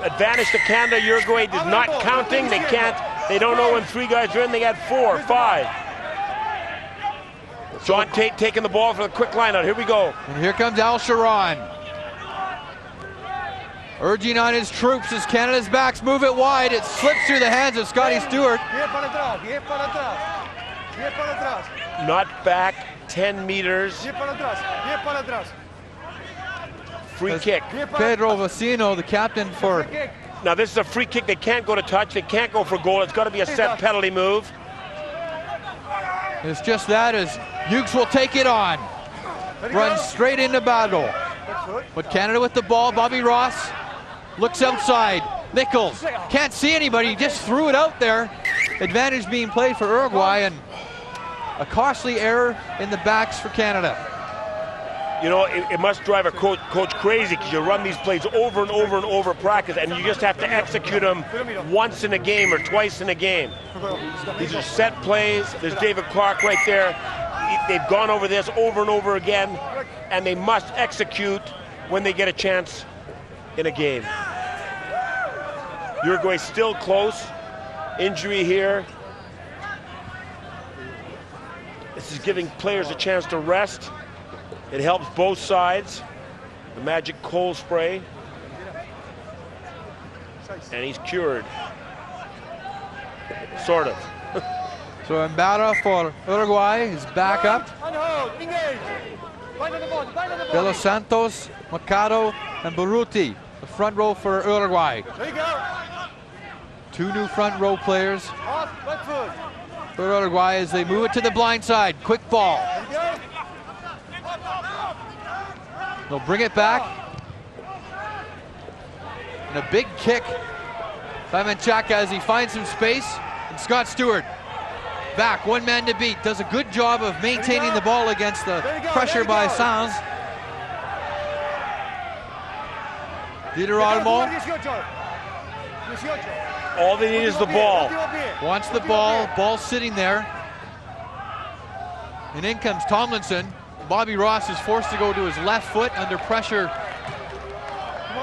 Advantage to Canada. Uruguay is not counting. They can't. They don't know when 3 guys are in. They got 4, 5. John Tate taking the ball for the quick lineout. Here we go. And here comes Al Sharon. Urging on his troops as Canada's backs move it wide. It slips through the hands of Scotty Stewart. Not back 10 meters. Free kick. Pedro Vecino, the captain for... Now this is a free kick. They can't go to touch. They can't go for goal. It's got to be a set penalty move. It's just that as Hughes will take it on. Runs straight into battle. But Canada with the ball. Bobby Ross looks outside. Nichols can't see anybody. He just threw it out there. Advantage being played for Uruguay, and a costly error in the backs for Canada. You know, it must drive a coach crazy, because you run these plays over and over and over practice, and you just have to execute them once in a game or twice in a game. These are set plays. There's David Clark right there. They've gone over this over and over again, and they must execute when they get a chance in a game. Uruguay still close. Injury here. This is giving players a chance to rest. It helps both sides. The magic cold spray. And he's cured. Sort of. So Mbara for Uruguay is back up. De Los Santos, Mercado, and Baruti, the front row for Uruguay. 2 new front row players for Uruguay as they move it to the blind side. Quick ball. They'll bring it back. And a big kick by Menchaca as he finds some space. And Scott Stewart back, 1 man to beat. Does a good job of maintaining the ball against the pressure by Sanz. Dieter Almo. All they need is the ball. Wants the ball. Ball sitting there. And in comes Tomlinson. Bobby Ross is forced to go to his left foot under pressure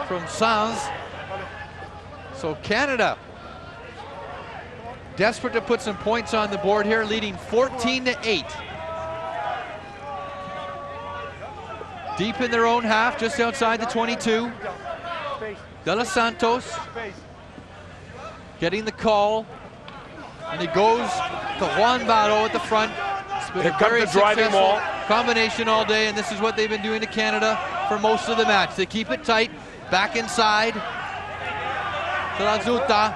from Sanz. So Canada desperate to put some points on the board here, leading 14-8. Deep in their own half, just outside the 22. De Los Santos getting the call, and he goes to Juan Barro at the front. It's been a very successful combination all day, and this is what they've been doing to Canada for most of the match. They keep it tight, back inside to Lazuta.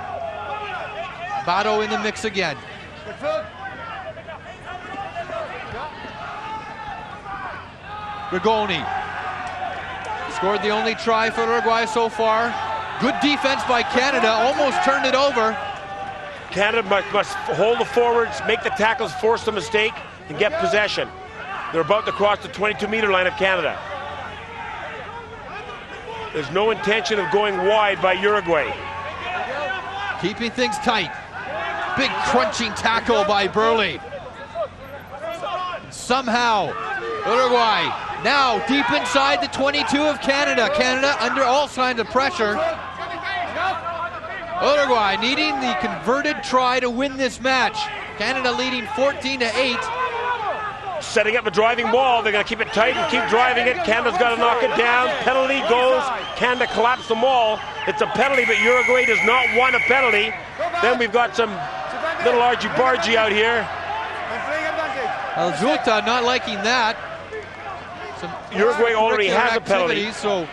Barro in the mix again. Rigoni scored the only try for Uruguay so far. Good defense by Canada, almost turned it over. Canada must hold the forwards, make the tackles, force the mistake, and get possession. They're about to cross the 22-meter line of Canada. There's no intention of going wide by Uruguay. Keeping things tight. Big crunching tackle by Burley. Somehow, Uruguay now deep inside the 22 of Canada. Canada under all signs of pressure. Uruguay needing the converted try to win this match. Canada leading 14-8. Setting up a driving ball. They're going to keep it tight and keep driving it. Canada's got to knock it down. Penalty goes. Canada collapsed the maul. It's a penalty, but Uruguay does not want a penalty. Then we've got some little argy-bargy out here. Aljuta not liking that. Uruguay already has a penalty. So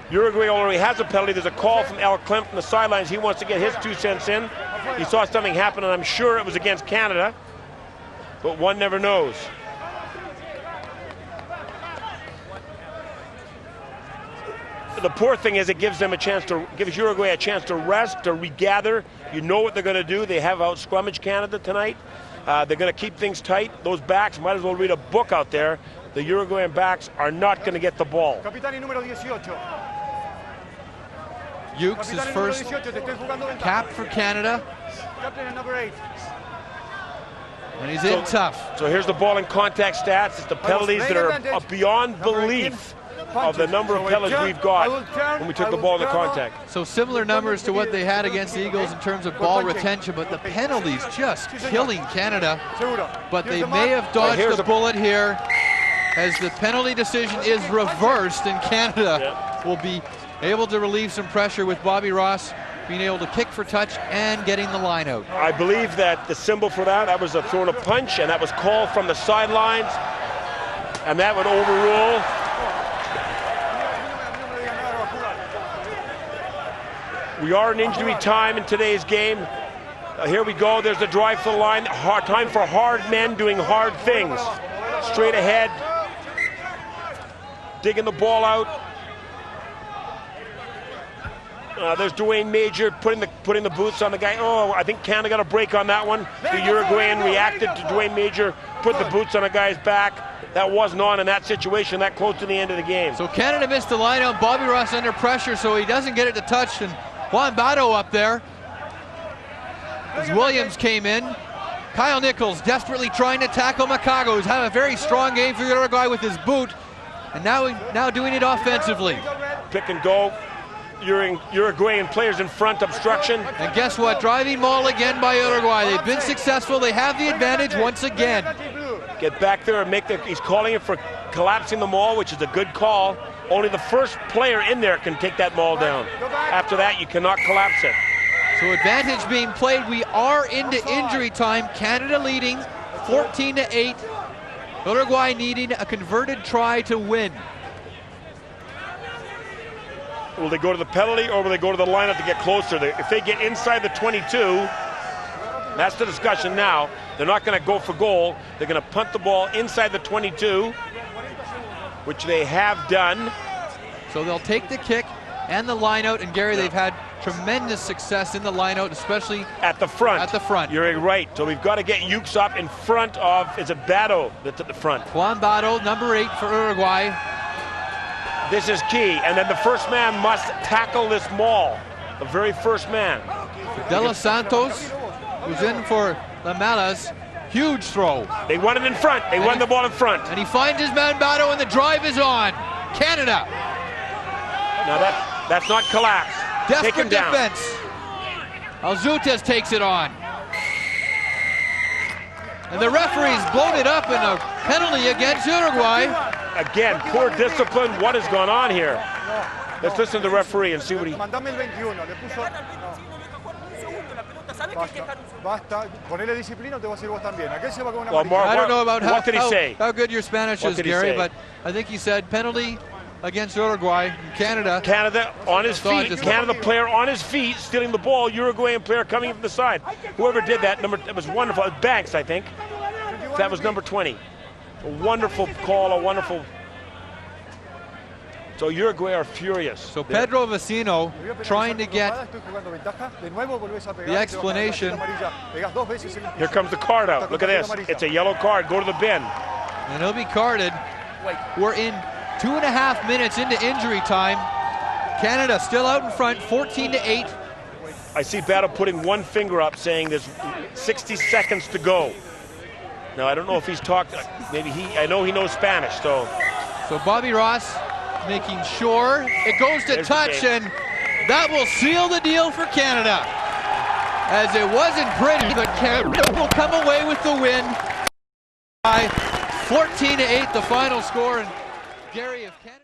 Uruguay already has a penalty. There's a call from Al Klimt from the sidelines. He wants to get his 2 cents in. He saw something happen, and I'm sure it was against Canada, but one never knows. The poor thing is it gives Uruguay a chance to rest, to regather. You know what they're going to do. They have out-scrummaged Canada tonight. They're going to keep things tight. Those backs might as well read a book out there. The Uruguayan backs are not going to get the ball. Capitán y número 18. Ukes is first cap for Canada. Captain number 8. And he's in tough. So here's the ball in contact stats. It's the penalties that are beyond belief of the number of penalties we've got when we took the ball into contact. So similar numbers to what they had against the Eagles in terms of ball retention, but the penalties just killing Canada. But they may have dodged the bullet here, as the penalty decision is reversed, and Canada will be able to relieve some pressure with Bobby Ross being able to kick for touch and getting the line out. I believe that the symbol for that was a thrown a punch, and that was called from the sidelines, and that would overrule. We are in injury time in today's game. Here we go. There's the drive to the line. Hard time for hard men doing hard things. Straight ahead, digging the ball out. There's Dwayne Major putting the boots on the guy. Oh, I think Canada got a break on that one. The Uruguayan reacted to Dwayne Major, put the boots on a guy's back. That wasn't on in that situation, that close to the end of the game. So Canada missed the line out. Bobby Ross under pressure, so he doesn't get it to touch. And Juan Bato up there, as Williams came in. Kyle Nichols desperately trying to tackle Makago, who's had a very strong game for Uruguay with his boot, and now doing it offensively. Pick and go. Uruguayan players in front, obstruction. And guess what? Driving maul again by Uruguay. They've been successful. They have the advantage once again. Get back there and make he's calling it for collapsing the maul, which is a good call. Only the first player in there can take that maul down. After that, you cannot collapse it. So advantage being played. We are into injury time. Canada leading 14-8. Uruguay needing a converted try to win. Will they go to the penalty, or will they go to the lineup to get closer? If they get inside the 22, that's the discussion now. They're not going to go for goal. They're going to punt the ball inside the 22, which they have done. So they'll take the kick and the line out. And Gary, they've had tremendous success in the line out, especially at the front. At the front. You're right. So we've got to get Ukes up in front of, is it Bato that's at the front? Juan Bato, number 8 for Uruguay. This is key, and then the first man must tackle this maul. The very first man. De Los Santos, who's in for Lamelas, huge throw. They won it in front. They won the ball in front. And he finds his man Bato, and the drive is on. Canada. Now that's not collapse. Desperate defense. Alzutes takes it on. And the referee's blown it up in a penalty against Uruguay. Again, poor discipline. What has gone on here? Let's listen to the referee and see what he... Well, Mark, I don't know about what did he say? How good your Spanish is, Gary, but I think he said penalty against Uruguay. Canada. Canada on his feet. Canada player on his feet, stealing the ball. Uruguayan player coming from the side. Whoever did that, it was wonderful. Banks, I think. That was number 20. A wonderful call, a wonderful... So Uruguay are furious. So Pedro Vecino trying to get the explanation. Here comes the card out. Look at this. It's a yellow card. Go to the bin. And he'll be carded. We're in 2.5 minutes into injury time. Canada still out in front, 14-8. I see Bato putting one finger up, saying there's 60 seconds to go. Now, I don't know if he's talked, maybe I know he knows Spanish, so. So Bobby Ross making sure it goes to touch, and that will seal the deal for Canada. As it wasn't pretty, but Canada will come away with the win by 14-8, the final score. And Gary, if Canada